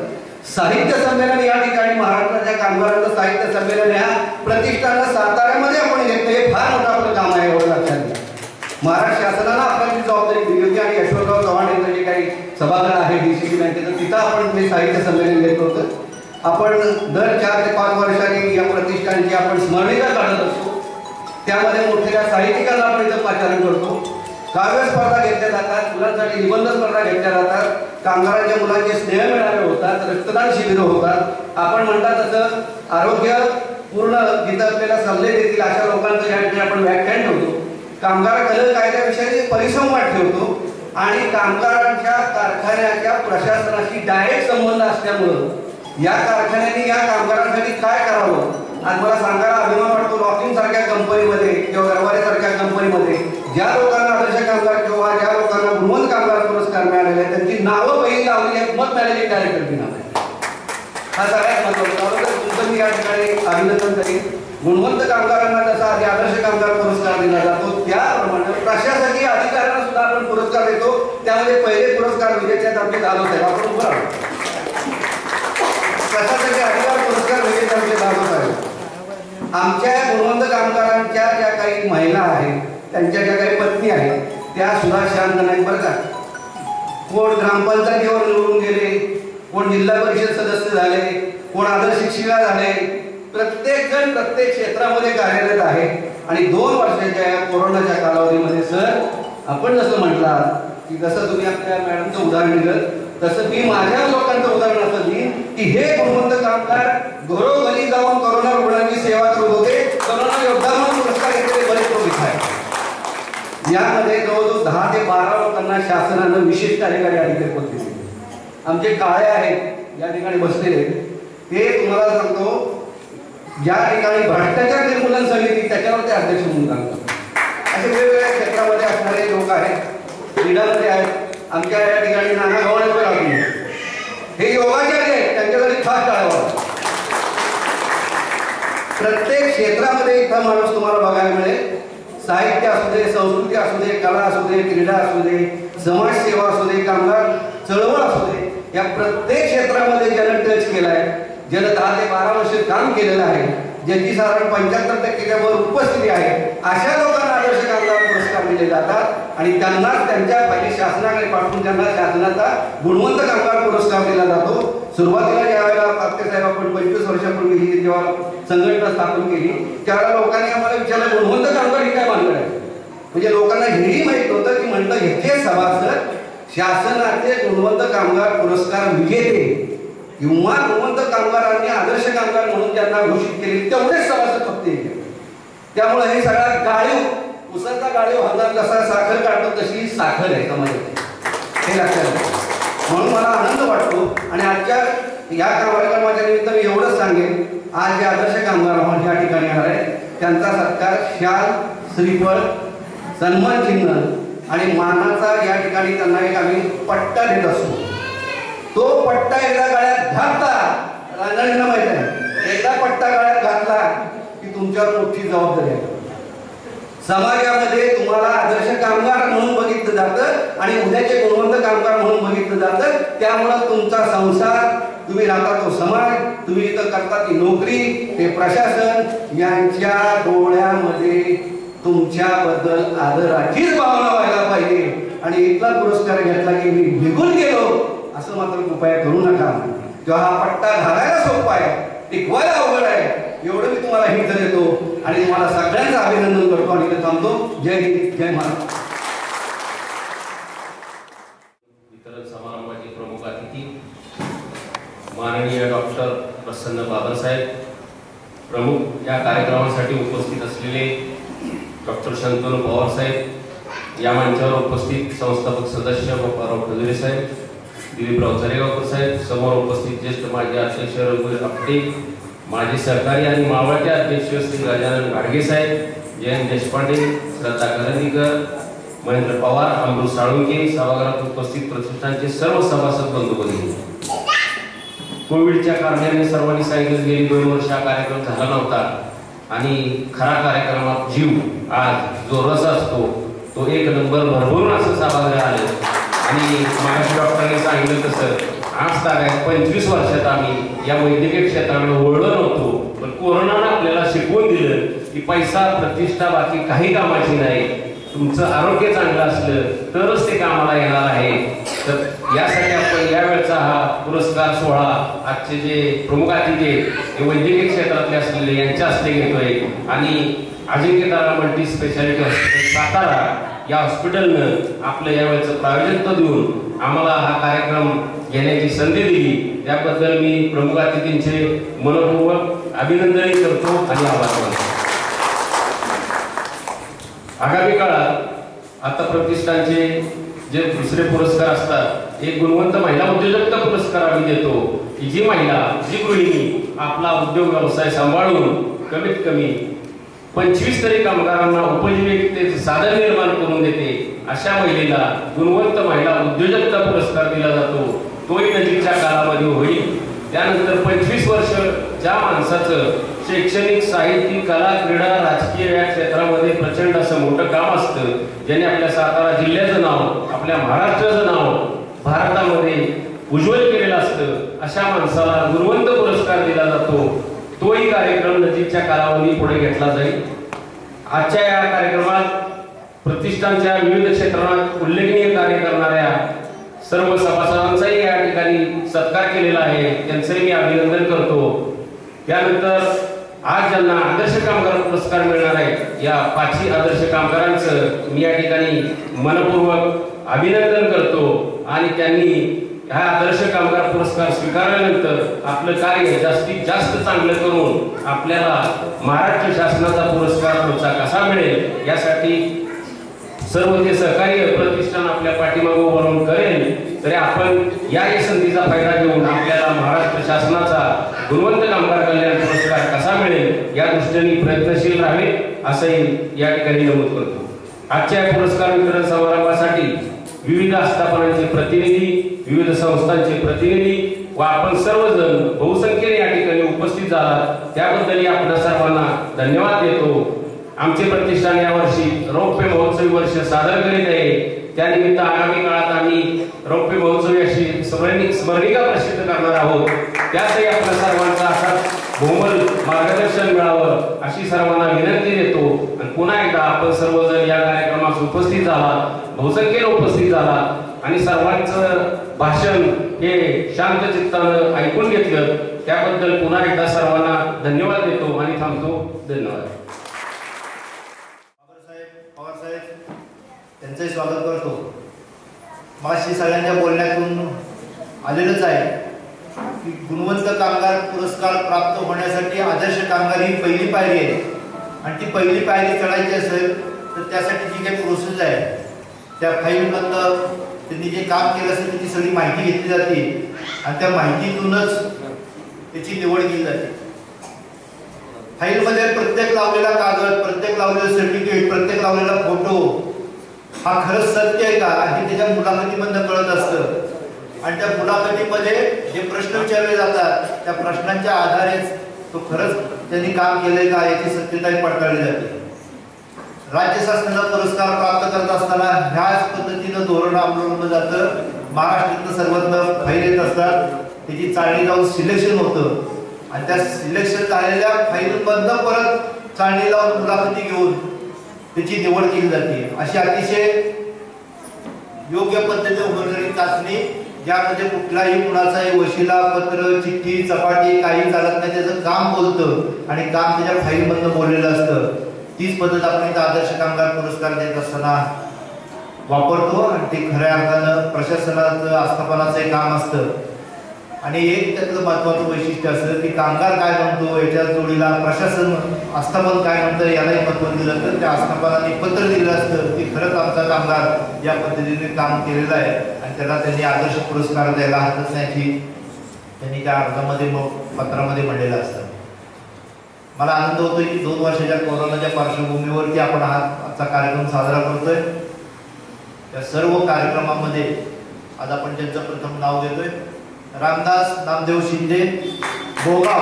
साहित्य संमेलन या ठिकाणी महाराष्ट्राच्या कामगारांचं साहित्य संमेलन या प्रतिष्ठानं साताऱ्यामध्ये आपण घेतलं. हे फार मोठं आपलं काम आहे, एवढं लक्षात घ्या. महाराष्ट्र शासनानं आपल्याला जबाबदारी दिली होती आणि यशवंतराव चव्हाण यांचं जे काही सभागृह आहे DCC बँकेचं तिथं आपण ते साहित्य संमेलन घेत होतं. आपण दर 4 ते 5 वर्षांनी या प्रतिष्ठानची आपण स्मरणिका काढत असतो. त्यामध्ये मोठ्या साहित्यिकांना आपण इथं पाचारण करतो. काव्य स्पर्धा घेतल्या जातात, मुलांसाठी निबंध स्पर्धा घेतल्या जातात, कामगारांच्या मुलांचे स्नेह मेळावे होतात, रक्तदान शिबिरं होतात. आपण म्हणतात तसं आरोग्य पूर्ण जिथं आपल्याला सल्ले देतील अशा लोकांचं या ठिकाणी आपण व्याख्यान ठेवतो. कामगार कलर कायद्याविषयी परिसंवाद ठेवतो आणि कामगारांच्या कारखान्याच्या प्रशासनाशी डायरेक्ट संबंध असल्यामुळं या कारखान्याने या कामगारांसाठी काय करावं आज मला सांगायला अभिमान वाटतो. लॉकिंग सारख्या कंपनीमध्ये किंवा गरवारे सारख्या कंपनीमध्ये ज्या लोकांना आदर्श कामगार किंवा ज्या लोकांना गुणवंत कामगार पुरस्कार मिळालेले आहेत त्यांची नावं पहिली लावली आहेत, मग मॅनेजिंग डायरेक्टरची नाव आहे. हा सगळ्यात महत्त्वाचा. तुमचं मी या ठिकाणी अभिनंदन करीन. गुणवंत कामगारांना जसा आधी आदर्श कामगार पुरस्कार दिला जातो त्याप्रमाणे प्रशासकीय अधिकाऱ्यांना सुद्धा आपण पुरस्कार देतो. त्यामध्ये पहिले पुरस्कार विजेते आमचे जाधव साहेब, आपण उभं राहतो. प्रशासकीय अधिकार पुरस्कार विजेते आमचे जाधव साहेब. आमच्या गुणवंत कामगारांच्या ज्या काही महिला आहेत, त्यांच्या ज्या काही पत्नी आहेत, त्या सुद्धा शांत नाहीत बरं का. कोण ग्रामपंचायतीवर निवडून गेले, कोण जिल्हा परिषद सदस्य झाले, कोण आदर्श शिक्षिका झाले. प्रत्येक जण प्रत्येक क्षेत्रामध्ये कार्यरत आहे. आणि 2 वर्षाच्या या कोरोनाच्या कालावधीमध्ये सर, आपण जसं म्हटलं की जसं तुम्ही आपल्या मॅडमचं उदाहरण दिलं, तसं मी माझ्या लोकांचं उदाहरण असं देईन की हे गुणवंत कामगार घरोघरी जाऊन कोरोना रुग्णांची सेवा करत होते. कोरोना योद्धा म्हणून पुरस्कार घेतलेले बरेच लोक इथे आहेत. यामध्ये जवळजवळ 10 ते 12 लोकांना शासनानं विशेष कार्यकारी अधिकारी पद दिले. आमचे काळे आहेत या ठिकाणी बसलेले, ते तुम्हाला सांगतो ज्या ठिकाणी भ्रष्टाचार निर्मूलन समिती त्याच्यावर ते अध्यक्ष म्हणून सांगतात. असे वेगवेगळ्या क्षेत्रामध्ये असणारे लोक आहेत, क्रीडामध्ये आहेत. आमच्या या ठिकाणी नाना गव्हाणेवर आले, हे योगाचार्य आहेत, त्यांच्यासाठी खास टाळावा. प्रत्येक क्षेत्रामध्ये इथं माणूस तुम्हाला बघायला मिळेल. साहित्य असू दे, संस्कृती असू दे, कला असू दे, क्रीडा असू दे, समाजसेवा असू दे, कामगार चळवळ असू दे, या प्रत्येक क्षेत्रामध्ये ज्यानं टच केलाय, ज्यानं 10 ते 12 वर्ष काम केलेलं आहे, ज्याची साधारण 75% वर उपस्थिती आहे, अशा लोकांना आदर्श कामगार पुरस्कार दिले जातात. आणि त्यांना त्यांच्या पहिले शासनाकडे पाठवून त्यांना शासनाचा गुणवंत कामगार पुरस्कार दिला जातो. सुरुवातीला ज्या वेळेला आपटे साहेब आपण 25 वर्षापूर्वी ही जेव्हा संघटना स्थापन केली, त्यावेळेला लोकांनी आम्हाला विचारलं गुणवंत कामगार ही काय मानलं आहे. म्हणजे लोकांना हेही माहित होतं की म्हटलं ह्याचे सभासद शासनाचे गुणवंत कामगार पुरस्कार विजेते किंवा गुणवंत कामगारांनी आदर्श कामगार म्हणून त्यांना घोषित केले, तेवढेच सभासद फक्त येते. त्यामुळे हे सगळा गाळीव, उसाचा गाळीव हातात कसा साखर काढतो तशी साखर आहे समाजाची, हे लक्षात घ्या. म्हणून मला आनंद वाटतो. आणि आजच्या या कार्यक्रमाच्या निमित्त मी एवढंच सांगेन, आज जे आदर्श कामगार या ठिकाणी येणार आहे त्यांचा सत्कार शाल, श्रीफळ, सन्मान चिन्ह आणि मानाचा या ठिकाणी त्यांना एक आम्ही पट्टा देत असतो. तो पट्टा एकदा गळ्यात घातला, रांजणींना माहित आहे, एकदा पट्टा गळ्यात घातला की तुमच्यावर मोठी जबाबदारी आहे. समाजामध्ये तुम्हाला आदर्श कामगार म्हणून बघितलं जातं आणि उद्याचे गुणवंत कामगार म्हणून बघितलं जातं. त्यामुळं तुमचा संसार, तुम्ही राहता तो समाज, तुम्ही इथं करता ती नोकरी, ते प्रशासन, यांच्या डोळ्यामध्ये तुमच्याबद्दल आदराचीच भावना व्हायला पाहिजे. आणि इथला पुरस्कार घेतला की मी निघून गेलो असं मात्र कृपया करू नका. तेव्हा हा पट्टा घालायला सोपा आहे, टिकवायला अवघड आहे. एवढं मी तुम्हाला हिंट देतो आणि तुम्हाला सगळ्यांचं अभिनंदन करतो आणि इथे थांबतो. जय हिंद, जय महाराष्ट्र. वितरण समारंभाचे प्रमुख अतिथी माननीय डॉक्टर प्रसन्न बाबासाहेब, प्रमुख या कार्यक्रमासाठी उपस्थित असलेले डॉक्टर शंतनू पवार साहेब, या मंचावर उपस्थित संस्थापक सदस्य गोपाळराव खजुरे साहेब, दिलीपराव चरेगावकर साहेब, समोर उपस्थित ज्येष्ठ माजी अध्यक्ष रघुवीर आपटे, माजी सहकारी आणि मावळते अध्यक्ष श्री गजानन घाडगे साहेब, जयंत देशपांडे, श्रद्धा करंदीकर, महेंद्र पवार, अमृत साळुंके, सभागृहात उपस्थित प्रतिष्ठानचे सर्व सभासद बंधू भगिनी. कोविडच्या कारणाने सर्वांनी सांगितलं गेली 2 वर्ष हा कार्यक्रम झाला नव्हता आणि खरा कार्यक्रमात जीव आज जो रस असतो तो 1 नंबर भरभरून असं सभागृह आलं. आणि मागाशी डॉक्टरांनी सांगितलं तसं आज तागायत 25 वर्षात आम्ही या वैद्यकीय क्षेत्राकडे वळलो नव्हतो, पण कोरोनानं आपल्याला शिकवून दिलं की पैसा, प्रतिष्ठा बाकी काही कामाची नाही. तुमचं आरोग्य चांगलं असलं तरच ते कामाला येणार आहे. तर यासाठी आपण यावेळचा हा पुरस्कार सोहळा आजचे जे प्रमुख अतिथी आहेत ते वैद्यकीय क्षेत्रातले असलेले यांच्या हस्ते घेतोय. आणि Ajinkyatara multi speciality hospital Satara या हॉस्पिटलनं आपलं यावेळेचं प्रायोजकत्व देऊन आम्हाला हा कार्यक्रम घेण्याची संधी दिली. त्याबद्दल मी प्रमुख अतिथींचे मनपूर्वक अभिनंदनही करतो आणि आभार मानतो. आगामी काळात आता प्रतिष्ठानचे जे दुसरे पुरस्कार असतात, एक गुणवंत महिला उद्योजकता पुरस्कार आम्ही देतो की जी महिला, जी गृहिणी आपला उद्योग व्यवसाय सांभाळून कमीत कमी 25 तरी कामगारांना उपजीविकेचे साधन निर्माण करून देते, अशा महिलेला गुणवंत महिला उद्योजकता पुरस्कार दिला जातो. तोही नजीकच्या काळामध्ये होईल. त्यानंतर 25 वर्ष ज्या माणसाचं शैक्षणिक, साहित्यिक, कला, क्रीडा, राजकीय या क्षेत्रामध्ये प्रचंड असं मोठं काम असतं, ज्याने आपल्या सातारा जिल्ह्याचं नाव, आपल्या महाराष्ट्राचं नाव भारतामध्ये उज्ज्वल केलेलं असतं, अशा माणसाला गुणवंत पुरस्कार दिला जातो. तोही कार्यक्रम नजीकच्या कालावधी पुढे घेतला जाईल. आजच्या या कार्यक्रमात प्रतिष्ठानच्या विविध क्षेत्रात उल्लेखनीय कार्य करणाऱ्या सर्व सभासदांचाही या ठिकाणी सत्कार केलेला आहे. त्यांचंही मी अभिनंदन करतो. त्यानंतर आज ज्यांना आदर्श कामगार पुरस्कार मिळणार आहे या 5 आदर्श कामगारांचं मी या ठिकाणी मनपूर्वक अभिनंदन करतो. आणि त्यांनी हा आदर्श कामगार पुरस्कार स्वीकारल्यानंतर आपलं कार्य जास्तीत जास्त चांगलं करून आपल्याला महाराष्ट्र शासनाचा पुरस्कार पुढचा कसा मिळेल यासाठी सर्व ते सहकार्य प्रतिष्ठान आपल्या पाठीमागे उभं राहून करेल. तरी आपण या संधीचा फायदा घेऊन आपल्याला महाराष्ट्र शासनाचा गुणवंत कामगार कल्याण पुरस्कार कसा मिळेल या दृष्टीने प्रयत्नशील राहावे असंही या ठिकाणी नमूद करतो. आजच्या पुरस्कार वितरण समारंभासाठी विविध आस्थापनांचे प्रतिनिधी, विविध संस्थांचे प्रतिनिधी व आपण सर्वजण बहुसंख्येने या ठिकाणी उपस्थित झालात त्याबद्दल आपण सर्वांना धन्यवाद देतो. आमचे प्रतिष्ठान यावर्षी रौप्य महोत्सवी वर्ष सादर करीत आहे. त्यानिमित्त आगामी काळात आम्ही रौप्य महोत्सवी अशी स्मरणिका प्रसिद्ध करणार आहोत. त्यातही आपल्या सर्वांचा असाच बहुमल मार्गदर्शन मिळावं अशी सर्वांना विनंती देतो. आणि पुन्हा एकदा आपण सर्वजण या कार्यक्रमास उपस्थित झाला, बहुसंख्येने उपस्थित झाला आणि सर्वांचं भाषण हे शांत चित्तानं ऐकून घेतलं त्याबद्दल पुन्हा एकदा सर्वांना धन्यवाद देतो आणि थांबतो. धन्यवाद. त्यांचंही स्वागत करतो. माशी सगळ्यांच्या बोलण्यातून आलेलंच आहे की गुणवंत कामगार पुरस्कार प्राप्त होण्यासाठी आदर्श कामगार ही पहिली पायरी आहे. आणि ती पहिली पायरी चढायची असेल तर त्यासाठी जी काही प्रोसेस आहे त्या फाईलमधलं त्यांनी जे काम केलं असेल त्याची सगळी माहिती घेतली जाते आणि त्या माहितीतूनच त्याची निवड केली जाते. फाईलमध्ये प्रत्येक लावलेला कागद, प्रत्येक लावलेलं सर्टिफिकेट, प्रत्येक लावलेला फोटो हा खरंच सत्य आहे का हे त्याच्या मुलाखतीमधनं कळत असतं. आणि त्या मुलाखतीमध्ये जे प्रश्न विचारले जातात त्या प्रश्नांच्या आधारेच तो खरंच त्यांनी काम केलंय का याची सत्यताही पडताळली जाते. राज्य शासनाचा पुरस्कार प्राप्त करत असताना ह्याच पद्धतीनं धोरण अवलंबलं जातं. महाराष्ट्रातलं सर्वत्र फाईल येत असतात, त्याची चाळणी जाऊन सिलेक्शन होतं आणि त्या सिलेक्शन झालेल्या फाईलमधनं परत चाळणी लावून मुलाखती घेऊन त्याची निवड केली जाते. अशी अतिशय योग्य पद्धतीने होणारी चाचणी ज्यामध्ये कुठलाही कुणाचाही वशिला, पत्र, चिठ्ठी, चपाटी काही चालत नाही. त्याचं काम बोलतं आणि काम त्याच्या फाईलमधनं बोललेलं असतं. तीच पद्धत आपण इथं आदर्श कामगार पुरस्कार देत असताना वापरतो आणि ते खऱ्या अर्थानं प्रशासनाचं आस्थापनाचं काम असतं. आणि एक त्यातलं महत्त्वाचं वैशिष्ट्य असतं की कामगार काय म्हणतो याच्या जोडीला प्रशासन आस्थापन काय म्हणतं यालाही महत्त्व दिलं जातं. त्या आस्थापनाने पत्र दिलं असतं की खरंच आमचा कामगार या पद्धतीने काम केलेलं आहे आणि त्याला त्यांनी आदर्श पुरस्कार द्यायला हरकत नाही त्यांनी त्या अर्जामध्ये पत्रामध्ये म्हणलेलं असतं. मला आनंद होतो की 2 वर्षाच्या कोरोनाच्या पार्श्वभूमीवरती आपण आजचा कार्यक्रम साजरा करतोय. त्या सर्व कार्यक्रमामध्ये आज आपण त्यांचं प्रथम नाव घेतोय. रामदास नामदेव शिंदे भोगाव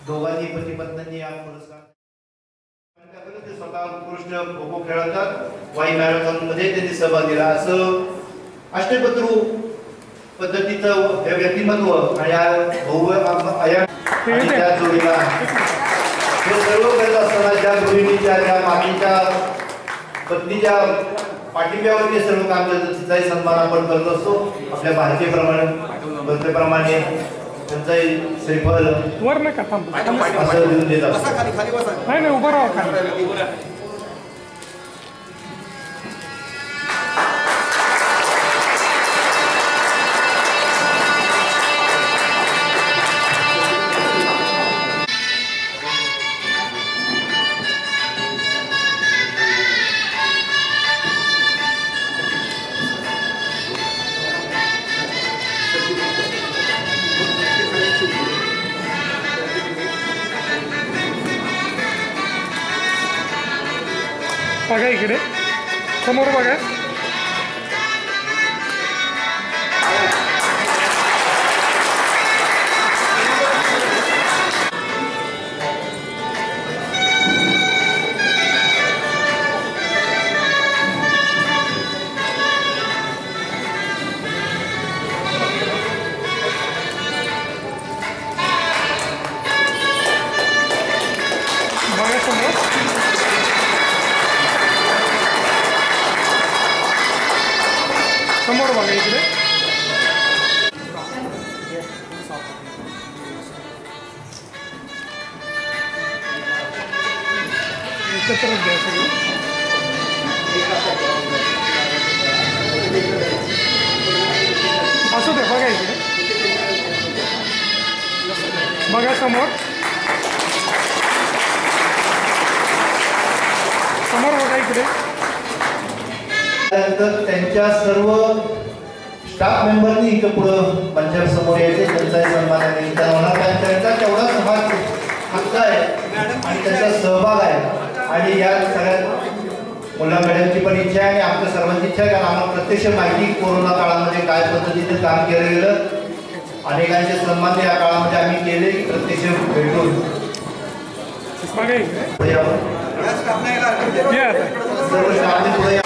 दोघांनी पती पत्नींनी हा पुरस्कार स्वतः उत्कृष्ट खो खो खेळतात वाई मॅरेथॉन मध्ये त्यांनी सहभाग दिला. असं अष्टपत्रू पद्धतीचं व्यक्तिमत्व आणि त्या जोडीला हे सर्व करत असताना ज्या गृहिणीच्या ज्या मामीच्या पत्नीच्या पाठिंब्यावरती सर्व काम करतात तिचाही सन्मान आपण करत असतो. आपल्या भारतीयप्रमाणे त्यांचाही श्रीफळ असं देऊन देत असतो. बघा इकडे समोर बघा. बघा इकडे. एकत्रच द्या सगळं. असू दे बघा इकडे. बघा समोर समोर बघा इकडे. त्यानंतर त्यांच्या सर्व स्टाफ मेंबरनी इथं पुढं मंचासमोर यायचे, त्यांचा सन्मान आहे. त्यांचा तेवढा समाज हक्क आहे आणि त्यांचा सहभाग आहे. आणि या सगळ्या मुला मॅडमची पण इच्छा आहे आणि आमच्या सर्वांची इच्छा आहे, कारण आम्हाला प्रत्यक्ष माहिती कोरोना काळामध्ये काय पद्धतीने काम केलं गेलं. अनेकांचे सन्मान या काळामध्ये आम्ही केले प्रत्यक्ष भेटून. बघा इकडे. सर्व स्टाफने पुढे